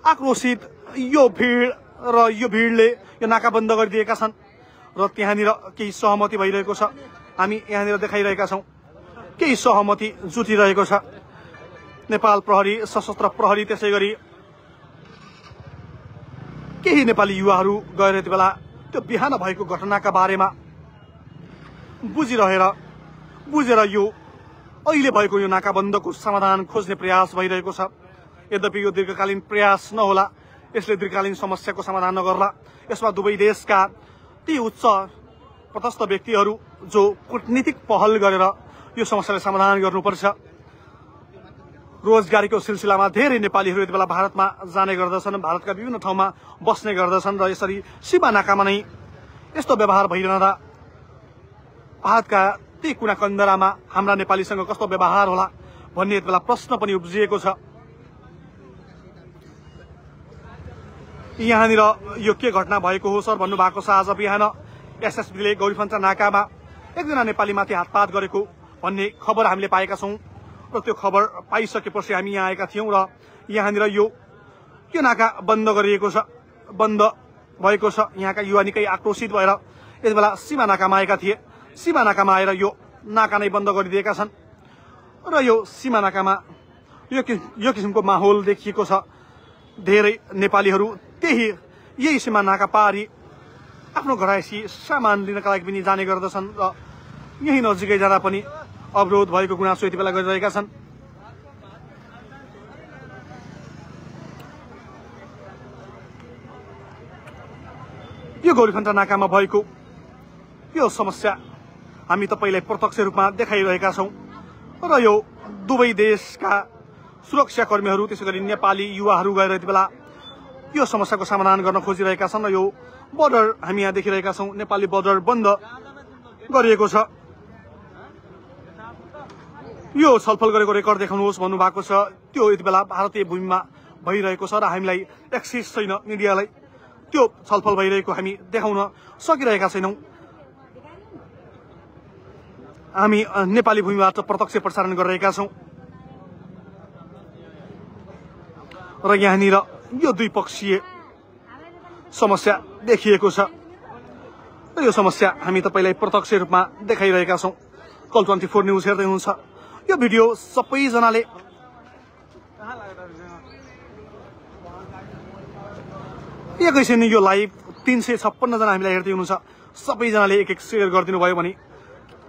आक्रोशित यो भिड र यो भिडले यो नाका बन्द गरिदिएका छन् र त्यहाँनिर केही सहमति भइरहेको छ। हामी यहाँनिर देखाइरहेका छौं केही सहमति जुटिरहेको छ। नेपाल प्रहरी, सशस्त्र प्रहरी, त्यसै गरी केही नेपाली युवाहरू गएर यति बेला त्यो बिहान भएको घटनाका बारेमा बुझेर यो अहिले भएको यो नाकाबन्दको समाधान खोज्ने प्रयास भइरहेको छ। यद्यपि यो दीर्घकालीन प्रयास नहोला, यसले दीर्घकालीन समस्याको समाधान नगर्ला। यसमा दुवै देशका ती उच्च पदस्थ व्यक्तिहरू जो कूटनीतिक पहल गरेर यो समस्यालाई समाधान गर्नुपर्छ। रोजगारीको सिलसिलामा धेरै नेपालीहरू यति बेला भारतमा जाने गर्दछन्, भारतका विभिन्न ठाउँमा बस्ने गर्दछन् र यसरी सीमा नाकामा नै यस्तो व्यवहार भइरहँदा भारतका ती कुना कन्दरामा हाम्रा नेपालीसँग कस्तो व्यवहार होला भन्ने यति बेला प्रश्न पनि उब्जिएको छ। यहाँनिर यो के घटना भएको हो सर भन्नुभएको छ। आज बिहान एसएसबीले गौरीफन्ट नाकामा एकजना नेपालीमाथि हातपात गरेको भन्ने खबर हामीले पाएका छौं र त्यो खबर पाइसकेपछि हामी यहाँ आएका थियौं र यहाँनिर यो नाका बन्द गरिएको छ, बन्द भएको छ। यहाँका युवा निकै आक्रोशित भएर यति बेला सीमा नाकामा आएका थिए। सीमा नाकामा आएर यो नाका नै बन्द गरिदिएका छन् र यो सीमा नाकामा यो किसिमको माहौल देखिएको छ। धेरै नेपालीहरू यही सीमा नाका पारी आफ्नो घरायसी सामान लिनका लागि पनि जाने गर्दछन् र यही नजिकै जाँदा पनि अवरोध भएको गुनासो यति बेला गरिरहेका छन्। यो गौरीफन्ट नाकामा भएको यो समस्या हामी तपाईलाई प्रत्यक्ष रूपमा देखाइरहेका छौं र यो दुवै देशका सुरक्षाकर्मीहरू त्यसैगरी नेपाली युवाहरू गएर यति बेला यो समस्याको समाधान गर्न खोजिरहेका छन् र यो बोर्डर हामी यहाँ देखिरहेका छौं। नेपाली बोर्डर बन्द गरिएको छ। यो छलफल गरेको रेकर्ड देखाउनुहोस् भन्नुभएको छ। त्यो यति बेला भारतीय भूमिमा भइरहेको छ र हामीलाई एक्सेस छैन मिडियालाई। त्यो छलफल भइरहेको हामी देखाउन सकिरहेका छैनौं। हामी नेपाली भूमिबाट प्रत्यक्ष प्रसारण गरिरहेका छौं र यहाँनिर यो द्विपक्षीय समस्या देखिएको छ र यो समस्या हामी तपाईलाई प्रत्यक्ष रूपमा देखाइरहेका छौं। कल 24 न्यूज हेर्दै हुनुहुन्छ। यो भिडियो सबैजनाले एकैछिन यो लाइभ 356 जना हामीलाई हेर्दै हुनुहुन्छ। सबैजनाले एक शेयर गरिदिनु भयो भने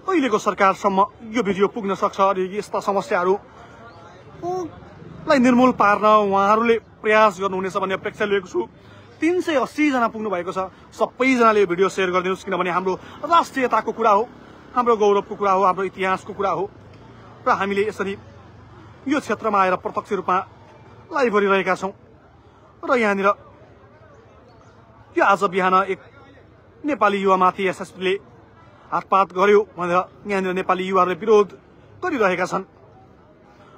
अहिलेको सरकारसम्म यो भिडियो पुग्न सक्छ र यस्ता समस्याहरूलाई निर्मूल पार्न उहाँहरूले प्रयास गर्नुहुनेछ भन्ने अपेक्षा लिएको छु। 380 जना पुग्नु भएको छ। सबैजनाले यो भिडियो शेयर गरिदिनुहोस् किनभने हाम्रो राष्ट्रियताको कुरा हो, हाम्रो गौरवको कुरा हो, हाम्रो इतिहासको कुरा हो र हामीले यसरी यो क्षेत्रमा आएर प्रत्यक्ष रूपमा लाइभ गरिरहेका छौं र यहाँनिर यो आज बिहान एक नेपाली युवामाथि एसएसबीले हातपात गर्यो भनेर यहाँनिर नेपाली युवाहरूले विरोध गरिरहेका छन्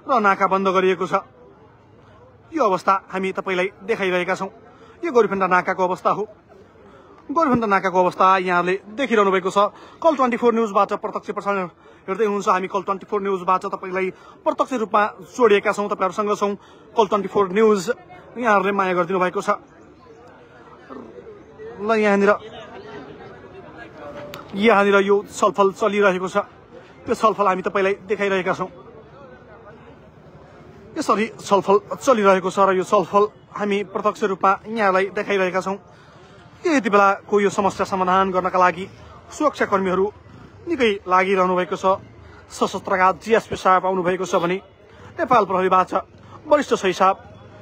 र नाका बन्द गरिएको छ। यो अवस्था हामी तपाईलाई देखाइरहेका छौं। यो गौरीफन्ट नाकाको अवस्था हो। गौरीफन्ट नाकाको अवस्था यहाँले देखिरहनु भएको छ। कल 24 न्यूजबाट प्रत्यक्ष प्रसारण हेर्दै हुनुहुन्छ। हामी कल 24 न्यूजबाट तपाईलाई प्रत्यक्ष रूपमा जोडिएका छौं, तपाईहरुसँग छौं। कल 24 न्यूज यहाँहरूले माया गरिदिनु भएको छ ल यहाँनिर यो छलफल चलिरहेको छ। त्यो छलफल हामी तपाईलाई देखाइरहेका छौं। यसरी छलफल चलिरहेको छ र यो छलफल हामी प्रत्यक्ष रूपमा यहाँलाई देखाइरहेका छौं। यति बेलाको यो समस्या समाधान गर्नका लागि सुरक्षाकर्मीहरू निकै लागिरहनु भएको छ। सशस्त्रका जीएसपी साहब आउनु भएको छ भने नेपाल प्रहरीबाट वरिष्ठ सही साहब,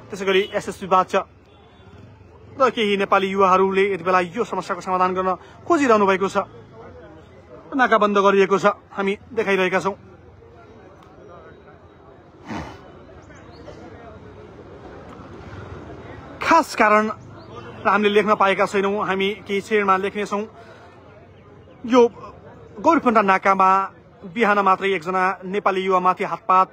त्यसैगरी एसएसबीबाट र केही नेपाली युवाहरूले यति बेला यो समस्याको समाधान गर्न खोजिरहनु भएको छ। नाका बन्द गरिएको छ, हामी देखाइरहेका छौं। खास कारण हामीले लेख्न पाएका छैनौं, हामी केही क्षणमा लेख्नेछौं। यो गौरीफन्ट नाकामा बिहान मात्रै एकजना नेपाली युवामाथि हातपात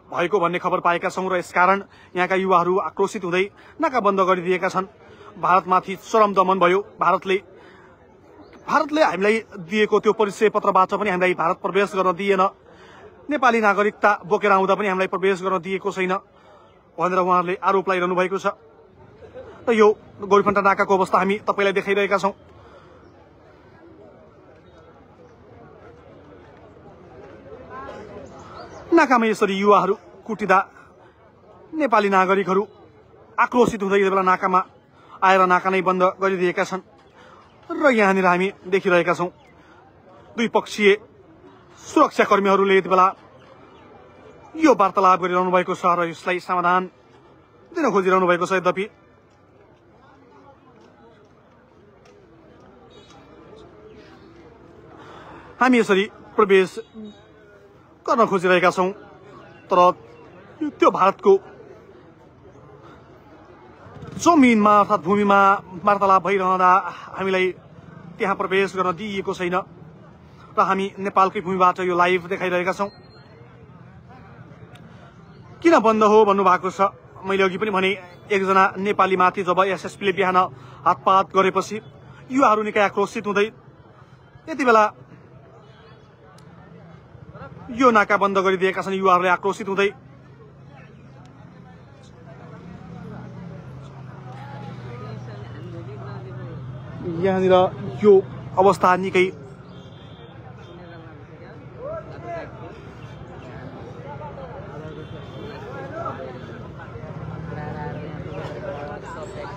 भएको भन्ने खबर पाएका छौं र यसकारण यहाँका युवाहरू आक्रोशित हुँदै नाका बन्द गरिदिएका छन्। भारतमाथि चरम दमन भयो। भारतले भारतले हामीलाई दिएको त्यो परिचय पत्रबाट पनि हामीलाई भारत प्रवेश गर्न दिएन, नेपाली नागरिकता बोकेर आउँदा पनि हामीलाई प्रवेश गर्न दिएको छैन भनेर उहाँहरूले आरोप लगाइरहनु भएको छ। र यो गौरीफन्टा नाकाको अवस्था हामी तपाईलाई देखाइरहेका छौं। नाकामा यसरी युवाहरू कुटिँदा नेपाली नागरिकहरू आक्रोशित हुँदै यति बेला नाकामा आएर नाका नै बन्द गरिदिएका छन्। र यहाँनिर हामी देखिरहेका छौं द्विपक्षीय सुरक्षाकर्मीहरूले यति बेला यो वार्तालाप गरिरहनु भएको छ र यसलाई समाधान दिन खोजिरहनु भएको छ। यद्यपि हामी यसरी प्रवेश गर्न खोजिरहेका छौं, तर त्यो भारतको जमिनमा अर्थात भूमिमा वार्तालाप भइरहँदा हामीलाई त्यहाँ प्रवेश गर्न दिइएको छैन र हामी नेपालकै भूमिबाट यो लाइभ देखाइरहेका छौं। किन बन्द हो भन्नुभएको छ। मैले अघि पनि भने एकजना नेपाली माथि जब एसएसपीले बिहान हातपात गरेपछि युवाहरू निकै आक्रोशित हुँदै यति बेला यो नाका बन्द गरिदिएका छन्। युवाहरूले आक्रोशित हुँदै यहाँनिर यो अवस्था निकै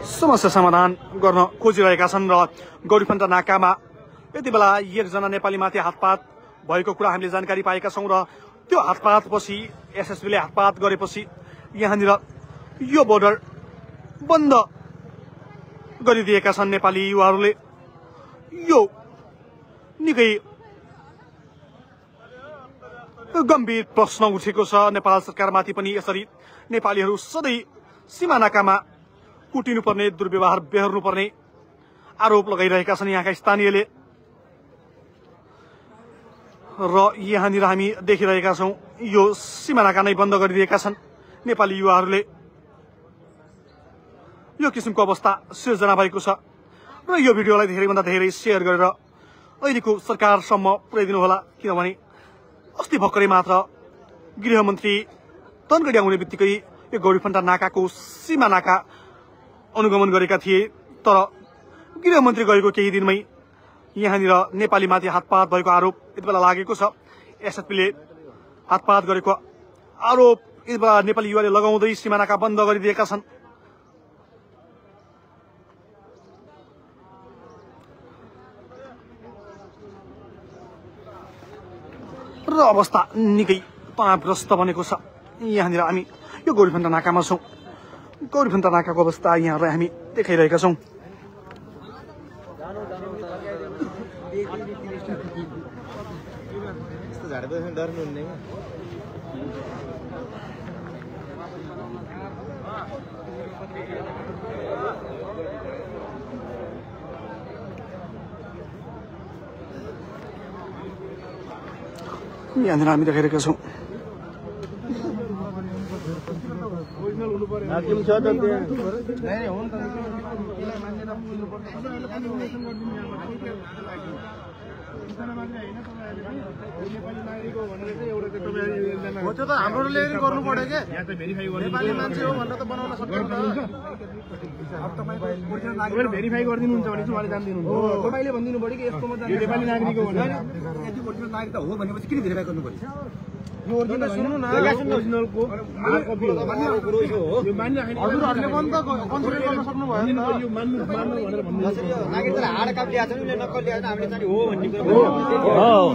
समस्या समाधान गर्न खोजिरहेका छन्। र गौरीफन्टा नाकामा यति बेला एकजना नेपालीमाथि हातपात भएको कुरा हामीले जानकारी पाएका छौं र त्यो हातपातपछि एसएसबीले हातपात गरेपछि यहाँनिर यो बोर्डर बन्द गरिदिएका छन् नेपाली युवाहरूले। यो निकै गम्भीर प्रश्न उठेको छ नेपाल सरकारमाथि पनि। यसरी नेपालीहरू सधैँ सीमा नाकामा कुटिनुपर्ने, दुर्व्यवहार बेहोर्नुपर्ने आरोप लगाइरहेका छन् यहाँका स्थानीयले। र यहाँनिर हामी देखिरहेका छौं यो सीमा नाका नै बन्द गरिदिएका छन् नेपाली युवाहरूले। यो किसिमको अवस्था सिर्जना भएको छ र यो भिडियोलाई धेरैभन्दा धेरै शेयर गरेर अहिलेको सरकारसम्म पुर्याइदिनु होला। किनभने अस्ति भर्खरै मात्र गृहमन्त्री धनगढी आउने बित्तिकै यो गौरीफन्टा नाकाको सीमा नाका अनुगमन गरेका थिए, तर गृहमन्त्री गएको केही दिनमै यहाँनिर नेपालीमाथि हातपात भएको आरोप यति बेला लागेको छ। एसएसपीले हातपात गरेको आरोप यति बेला नेपाली युवाले लगाउँदै सीमा नाका बन्द गरिदिएका छन्। र अवस्था निकै तनावग्रस्त बनेको छ। यहाँनिर हामी यो गौरीफन्टा नाकामा छौं। गौरीफन्टा नाकाको अवस्था यहाँलाई हामी देखाइरहेका छौं। यहाँनिर हामी देखाइरहेका छौं। त्यो त हाम्रोले गर्नु पर्यो के, नेपाली मान्छे हो भनेर त बनाउन सक्दैन। तपाईँले भेरिफाई गरिदिनुहुन्छ भने चाहिँ उहाँले जानिदिनुहुन्छ। तपाईँले भनिदिनु पर्यो कि यस्तोमा नेपाली नागरिक हो भनेर। यदि ओरिजिनल नागरिकता हो भनेपछि किन भेरिफाई गर्नु पर्यो? यो ओरिजिनल सुन्नु न, ओरिजिनलको हार्ड कपी हो। यो मान्ने हजुरहरूले पनि त कन्सिडर गर्न सक्नु भयो नि त। यो मान्नु भनेर भन्नुहुन्छ। नागरिकता हार्ड कपी ल्याएको छ नि, नक्कल ल्याएको छ, हामीले चाहिँ हो भन्ने कुरा हो।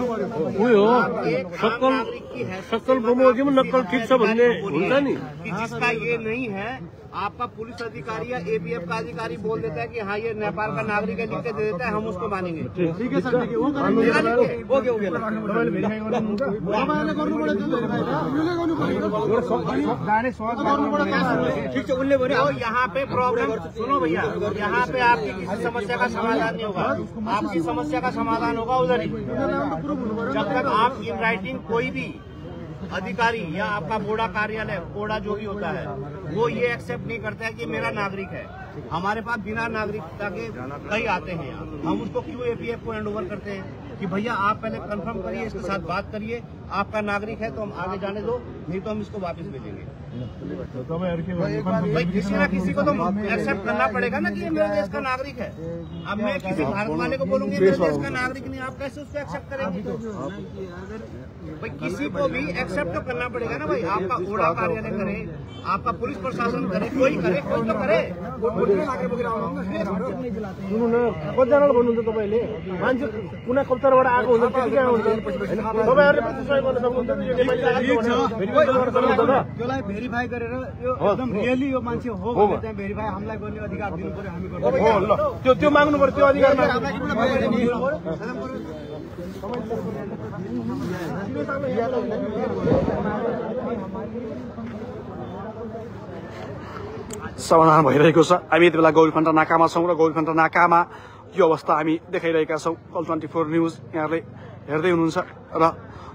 सक्कल बमोजिम नक्कल ठीक छ भन्ने हुन्छ नि। जिसका ये नहीं है, आपका पुलिस अधिकारी या एपीएफ का अधिकारी बोल देता है कि हाँ ये नेपाल का नागरिक है, लिख के दे देता है, हम उसको मानेंगे। ठीक है सर, ठीक है, हो गया। यहाँ पे प्रॉब्लम सुनो भैया, यहाँ पे आपकी किसी समस्या का समाधान नहीं होगा। आपकी समस्या का समाधान होगा उधर ही। जब तक आप इन राइटिंग कोई भी अधिकारी या आपका बोर्डा कार्यालय, बोर्डा जो भी होता है, वो ये एक्सेप्ट नहीं करता है कि मेरा नागरिक है। हमारे पास बिना नागरिकता के कई आते हैं यहाँ, हम उसको क्यों एपीएफ को हैंड ओवर करते हैं कि भैया आप पहले कंफर्म करिए, इसके साथ बात करिए, आपका नागरिक है तो हम आगे जाने दो, नहीं तो हम इसको वापस भेजेंगे। भाई किसी ना किसी को तो एक्सेप्ट करना पड़ेगा ना कि ये मेरे देश का नागरिक है। अब मैं किसी भारत वाले को बोलूंगी मेरे देश का नागरिक नहीं, आप कैसे उसको एक्सेप्ट करेंगे? भाई किसी को भी एक्सेप्ट तो करना पड़ेगा ना भाई। आपका ओडा कार्यालय करे, आपका पुलिस प्रशासन करे, कोई तो करे। सुन्नु न, कतिजनाले भन्नुहुन्छ तपाईँले मान्छे कुना कल्चरबाट आएको हुन्छ त्यतिकै आउँछ, तपाईँहरूले पनि सहयोग गर्न सक्नुहुन्छ। त्यसलाई भेरिफाई गरेर यो एकदम रियली यो मान्छे हो भने चाहिँ भेरिफाई हामीलाई गर्ने अधिकार दिनु पर्यो, हामी गर्छौँ। त्यो माग्नु पर्यो, त्यो अधिकार समाधान भइरहेको छ। हामी यति बेला गौरीखण्ड नाकामा छौँ र गौरीखण्ड नाकामा यो अवस्था हामी देखाइरहेका छौँ। कल 24 न्युज यहाँले हेर्दै हुनुहुन्छ र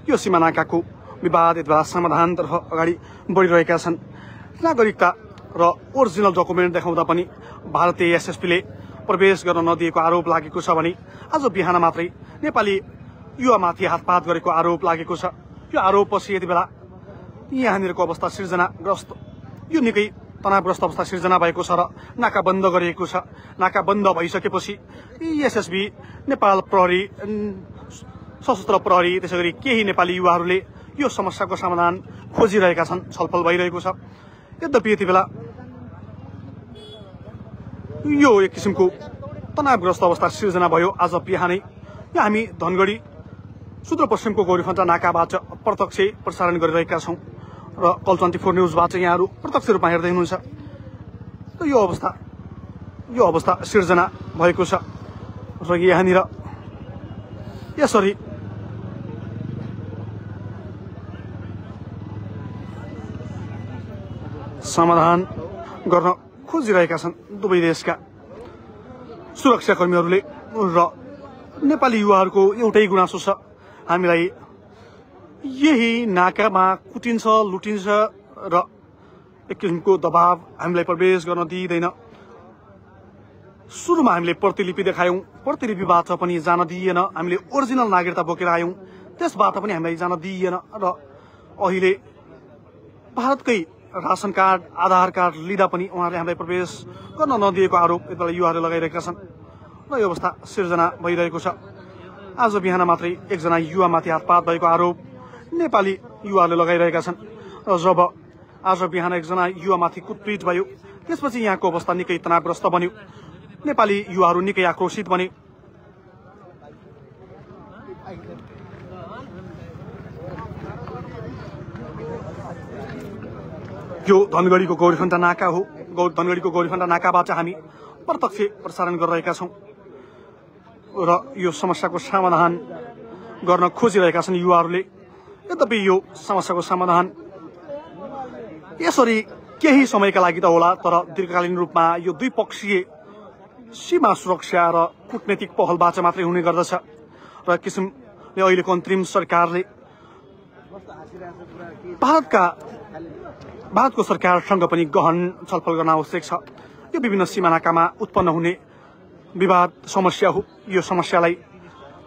यो सीमा नाकाको विवाद यति बेला समाधानतर्फ अगाडि बढिरहेका छन्। नागरिकता र ओरिजिनल डकुमेन्ट देखाउँदा पनि भारतीय एसएसपीले प्रवेश गर्न नदिएको आरोप लागेको छ भने आज बिहान मात्रै नेपाली युवामाथि हातपात गरेको आरोप लागेको छ। यो आरोपपछि यति बेला यहाँनिरको अवस्था सिर्जनाग्रस्त, यो निकै तनावग्रस्त अवस्था सिर्जना भएको छ र नाका बन्द गरिएको छ। नाका बन्द भइसकेपछि एसएसबी, नेपाल प्रहरी, सशस्त्र प्रहरी, त्यसै गरी केही नेपाली युवाहरूले यो समस्याको समाधान खोजिरहेका छन्, छलफल भइरहेको छ। यद्यपि यति बेला यो एक किसिमको तनावग्रस्त अवस्था सिर्जना भयो आज बिहानै। हामी धनगढी सुदूरपश्चिमको गौरीखण्ड नाकाबाट प्रत्यक्ष प्रसारण गरिरहेका छौँ र कल 24 न्युजबाट यहाँहरू प्रत्यक्ष रूपमा हेर्दै हुनुहुन्छ। र यो अवस्था सिर्जना भएको छ र यहाँनिर यसरी समाधान गर्न खोजिरहेका छन् दुवै देशका सुरक्षाकर्मीहरूले र नेपाली युवाहरूको एउटै गुनासो छ, हामीलाई यही नाकामा कुटिन्छ, लुटिन्छ र एक किसिमको दबाव हामीलाई प्रवेश गर्न दिइँदैन। सुरुमा हामीले प्रतिलिपि देखायौं, प्रतिलिपिबाट पनि जान दिइएन। हामीले ओरिजिनल नागरिकता बोकेर आयौं, त्यसबाट पनि हामीलाई जान दिइएन र अहिले भारतकै राशन कार्ड, आधार कार्ड लिँदा पनि उहाँहरूले हामीलाई प्रवेश गर्न नदिएको आरोप यति बेला युवाहरूले लगाइरहेका छन् र यो अवस्था सिर्जना भइरहेको छ। आज बिहान मात्रै एकजना युवामाथि हातपात भएको आरोप नेपाली युवाहरूले लगाइरहेका छन् र जब आज बिहान एकजना युवामाथि कुटपिट भयो त्यसपछि यहाँको अवस्था निकै तनावग्रस्त बन्यो। नेपाली युवाहरू निकै आक्रोशित बने। यो धनगढीको गौरीखण्ड नाका हो। धनगढीको गौरीखण्ड नाकाबाट हामी प्रत्यक्ष प्रसारण गरिरहेका छौँ र यो समस्याको समाधान गर्न खोजिरहेका छन् युवाहरूले। यद्यपि यो समस्याको समाधान यसरी केही समयका लागि त होला, तर दीर्घकालीन रूपमा यो द्विपक्षीय सीमा सुरक्षा र कूटनीतिक पहलबाट मात्रै हुने गर्दछ र किसिमले अहिलेको अन्तरिम सरकारले भारतको सरकारसँग पनि गहन छलफल गर्न आवश्यक छ। यो विभिन्न सीमा नाकामा उत्पन्न हुने विवाद समस्या हो। यो समस्यालाई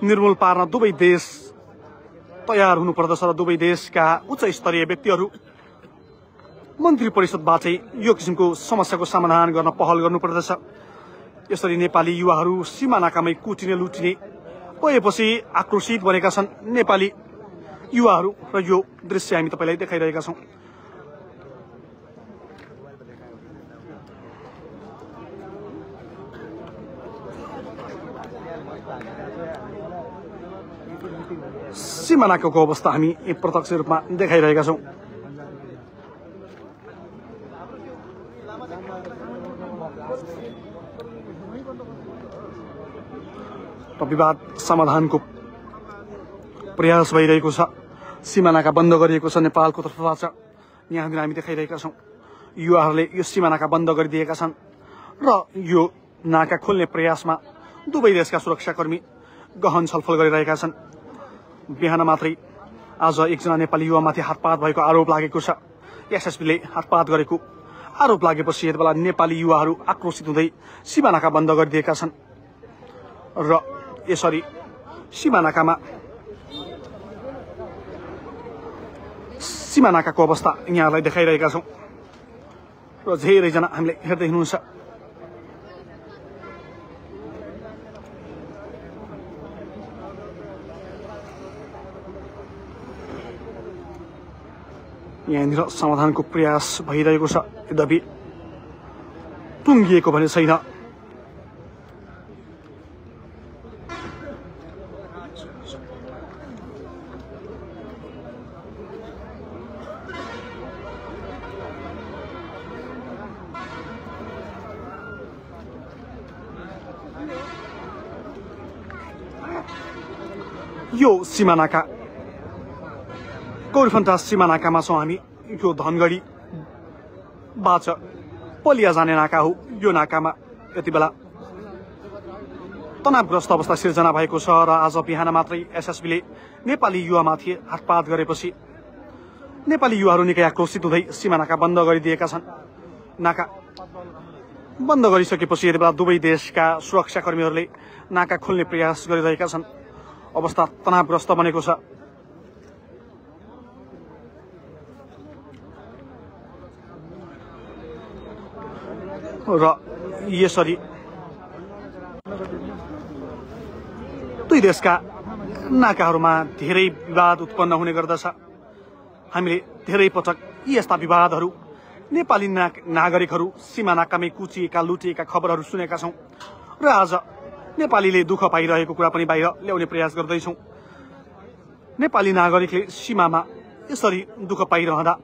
निर्मूल पार्न दुवै देश तयार हुनुपर्दछ र दुवै देशका उच्च स्तरीय व्यक्तिहरू मन्त्री परिषदबाटै यो किसिमको समस्याको समाधान गर्न पहल गर्नुपर्दछ। यसरी नेपाली युवाहरू सीमा नाकामै कुटिने लुटिने भएपछि आक्रोशित बनेका छन् नेपाली युवाहरू र यो दृश्य हामी तपाईलाई देखाइरहेका छौँ। सीमा नाकाको अवस्था हामी प्रत्यक्ष रूपमा देखाइरहेका छौँ। विवाद समाधानको प्रयास भइरहेको छ। सीमा नाका बन्द गरिएको छ नेपालको तर्फबाट। यहाँनिर हामी देखाइरहेका छौँ युवाहरूले यो सीमा नाका बन्द गरिदिएका छन् र यो नाका खोल्ने प्रयासमा दुवै देशका सुरक्षाकर्मी गहन छलफल गरिरहेका छन्। बिहान मात्रै आज एकजना नेपाली युवामाथि हातपात भएको आरोप लागेको छ। एसएसपीले हातपात गरेको आरोप लागेपछि यति बेला नेपाली युवाहरू आक्रोशित हुँदै सीमानाका बन्द गरिदिएका छन् र यसरी सीमानाकाको अवस्था यहाँलाई देखाइरहेका छौं र धेरैजना हामीले हेर्दै हुनुहुन्छ। यहाँनिर समाधानको प्रयास भइरहेको छ, यद्यपि टुङ्गिएको भने छैन। यो सीमानाका गौरफन्टा सीमानाकामा छौं हामी। यो धनगढी बाच पलिया जाने नाका हो। यो नाकामा यति बेला तनावग्रस्त अवस्था सिर्जना भएको छ र आज बिहान मात्रै एसएसबीले नेपाली युवामाथि हातपात गरेपछि नेपाली युवाहरू निकै आक्रोशित हुँदै सीमानाका बन्द गरिदिएका छन्। नाका बन्द गरिसकेपछि यति बेला दुवै देशका सुरक्षाकर्मीहरूले नाका खोल्ने प्रयास गरिरहेका छन्। अवस्था तनावग्रस्त बनेको छ। र यसरी दुई देशका नाकाहरूमा धेरै विवाद उत्पन्न हुने गर्दछ। हामीले धेरै पटक यस्ता विवादहरू नेपाली नागरिकहरू सीमा नाकामै कुचिएका लुटिएका खबरहरू सुनेका छौं र आज नेपालीले दुःख पाइरहेको कुरा पनि बाहिर ल्याउने प्रयास गर्दैछौं। नेपाली नागरिकले सीमामा यसरी दुःख पाइरहँदा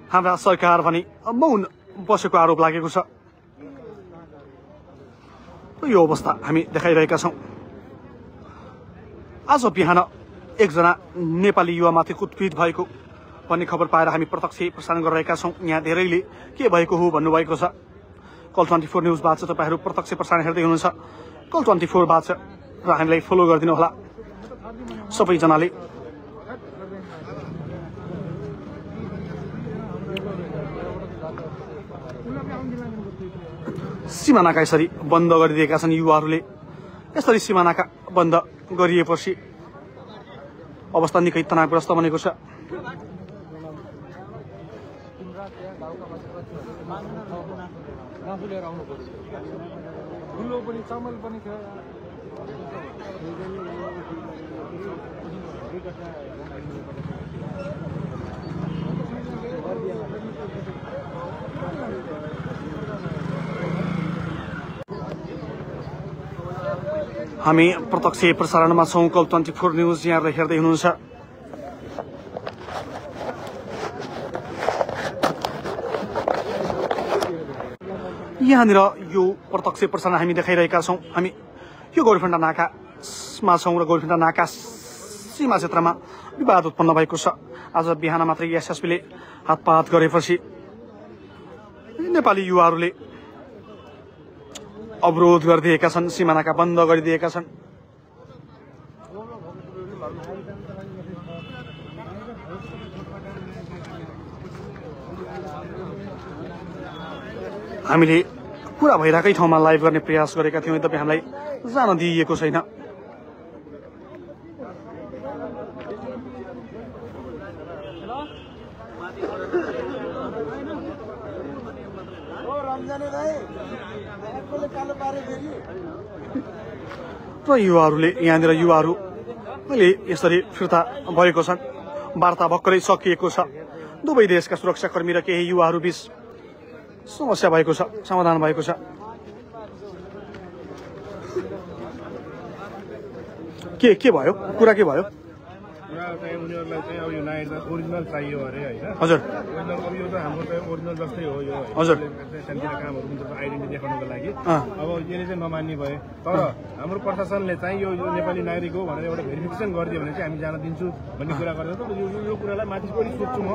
हाम्रा सरकार भने मौन बसेको आरोप लागेको छ। यो अवस्था हामी देखाइरहेका छौं। आज बिहान एकजना नेपाली युवामाथि कुटपिट भएको भन्ने खबर पाएर हामी प्रत्यक्ष प्रसारण गरिरहेका छौं। यहाँ धेरैले के भएको हो भन्नुभएको छ। कल 24 न्यूजबाट तपाईहरु प्रत्यक्ष प्रसारण हेर्दै हुनुहुन्छ। कल 24 बाट र हामीलाई फलो गरिदिनु होला सबैजनाले। सीमानाका यसरी बन्द गरिदिएका छन् युवाहरूले। यसरी सीमानाका बन्द गरिएपछि अवस्था निकै तनावग्रस्त बनेको छ। हामी प्रत्यक्ष प्रसारणमा छौं। कल 24 न्यूज यहाँले हेर्दै हुनुहुन्छ। यहाँनिर यो प्रत्यक्ष प्रसारण हामी देखाइरहेका छौं। हामी यो गौरफन्टा नाकामा छौं र गौरफन्टा नाका सीमा क्षेत्रमा विवाद उत्पन्न भएको छ। आज बिहान मात्रै एसएसपीले हातपात गरेपछि नेपाली युवाहरूले अवरोध गरिदिएका छन्, सीमानाका बन्द गरिदिएका छन्। हामीले कुरा भइरहेकै ठाउँमा लाइभ गर्ने प्रयास गरेका थियौं, यद्यपि हामीलाई जान दिइएको छैन। र युवाहरूले यहाँनिर युवाहरूले यसरी फिर्ता भएको छन्। वार्ता भर्खरै सकिएको छ। दुवै देशका सुरक्षाकर्मी र केही युवाहरू बीच समस्या भएको छ, समाधान भएको छ। के भयो? कुरा के भयो? उनीहरूलाई चाहिँ अब यो नागरिकता ओरिजिनल चाहियो अरे हैन। हजुर ओरिजिनल अब यो त हाम्रो चाहिँ ओरिजिनल जस्तै हो यो। हजुर सानसानो कामहरू हुन्छ आइडेन्टिटी देखाउनको लागि। अब यसले चाहिँ नमान्ने भए तर हाम्रो प्रशासनले चाहिँ यो नेपाली नागरिक हो भनेर एउटा भेरिफिकेसन गरिदियो भने चाहिँ हामी जान दिन्छु भन्ने कुरा गरेर त यो कुरालाई माथि पनि सोध्छु म,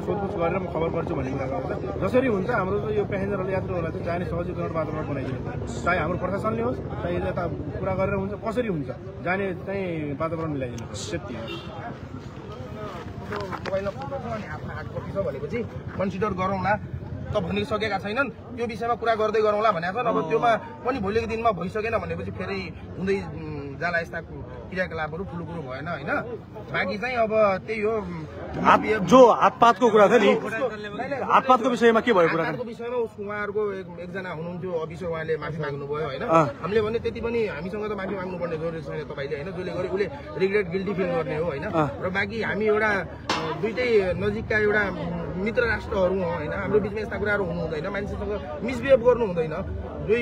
सोधपुछ गरेर म खबर गर्छु भन्ने कुरा गर्छ। जसरी हुन्छ हाम्रो चाहिँ यो प्यासेन्जरहरूले यात्रुहरूलाई चाहिँ जाने सजिलो वातावरण बनाइदिनु, चाहे हाम्रो प्रशासनले होस् चाहे यता कुरा गरेर हुन्छ, कसरी हुन्छ जाने चाहिँ वातावरण मिलाइदिनु, त्यति हो। मोबाइलमा फोटो छ अनि आफ्नो हार्ड कपी छ भनेपछि कन्सिडर गरौँला त भनिसकेका छैनन् त्यो विषयमा कुरा गर्दै गरौँला भनेको छन् अब त्योमा पनि भोलिको दिनमा भइसकेन भनेपछि फेरि हुँदै जाला यस्ता क्रियाकलापहरू ठुलो कुरो भएन होइन बाँकी चाहिँ अब त्यही हो जो हातपातको कुरा थियो नि हातपातको विषयमा के भयो कुरा हातपातको विषयमा उहाँहरूको एकजना हुनुहुन्थ्यो अफिसर उहाँले माफी माग्नुभयो होइन हामीले भने त्यति पनि हामीसँग त माफी माग्नुपर्ने जरुरी छैन तपाईँले होइन जसले गरे उसले रिग्रेट गिल्टी फिल गर्ने हो होइन र बाँकी हामी एउटा दुइटै नजिकका एउटा मित्र राष्ट्रहरू हो होइन हाम्रो बिचमा यस्ता कुराहरू हुनु हुँदैन मान्छेसँग मिसबिहेभ गर्नु हुँदैन दुई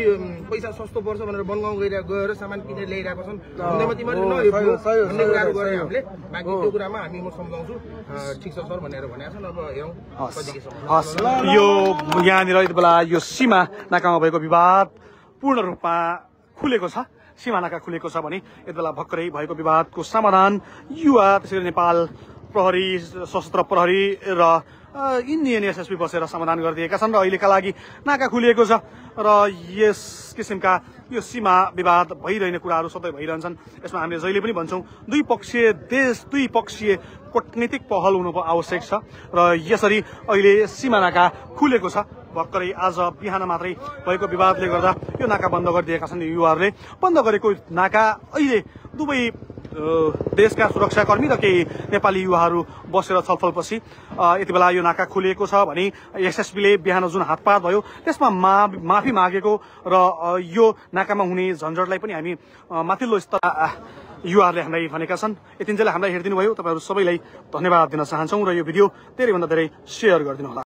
पैसा सस्तो पर्छ भनेर बनगाउँ गएर सामान किनेर ल्याइरहेको छन् भन्दैमा तिमीले भन्ने कुराहरू गरे हामीले बाँकी त्यो कुरामा हामी म सम्झाउँछु ठिक छ सर भनेर भनेको छन् अब हेरौँ हस् यो यहाँनिर यति बेला यो सीमा नाकामा भएको विवाद पूर्ण रूपमा खुलेको छ सीमा नाका खुलेको छ भने यति बेला भर्खरै भएको विवादको समाधान युवा त्यसरी नेपाल प्रहरी सशस्त्र प्रहरी र इन्डियन एसएसपी बसेर समाधान गरिदिएका छन् र अहिलेका लागि नाका खुलिएको छ र यस किसिमका यो सीमा विवाद भइरहने कुराहरू सधैँ भइरहन्छन् यसमा हामीले जहिले पनि भन्छौँ द्विपक्षीय कूटनीतिक पहल हुनु आवश्यक छ र यसरी अहिले सीमा नाका खुलेको छ भर्खरै आज बिहान मात्रै भएको विवादले गर्दा यो नाका बन्द गरिदिएका छन् युवाहरूले बन्द गरेको नाका अहिले दुवै देशका सुरक्षाकर्मी र केही नेपाली युवाहरू बसेर छलफलपछि यति बेला यो नाका खुलिएको छ भने एसएसपीले बिहान जुन हातपात भयो त्यसमा माफी मागेको र यो नाकामा हुने झन्झटलाई पनि हामी माथिल्लो स्तर युवाहरूले हामीलाई भनेका छन् यतिन्जेल हामीलाई हेरिदिनु भयो तपाईँहरू सबैलाई धन्यवाद दिन चाहन्छौँ र यो भिडियो धेरैभन्दा धेरै सेयर गरिदिनु होला।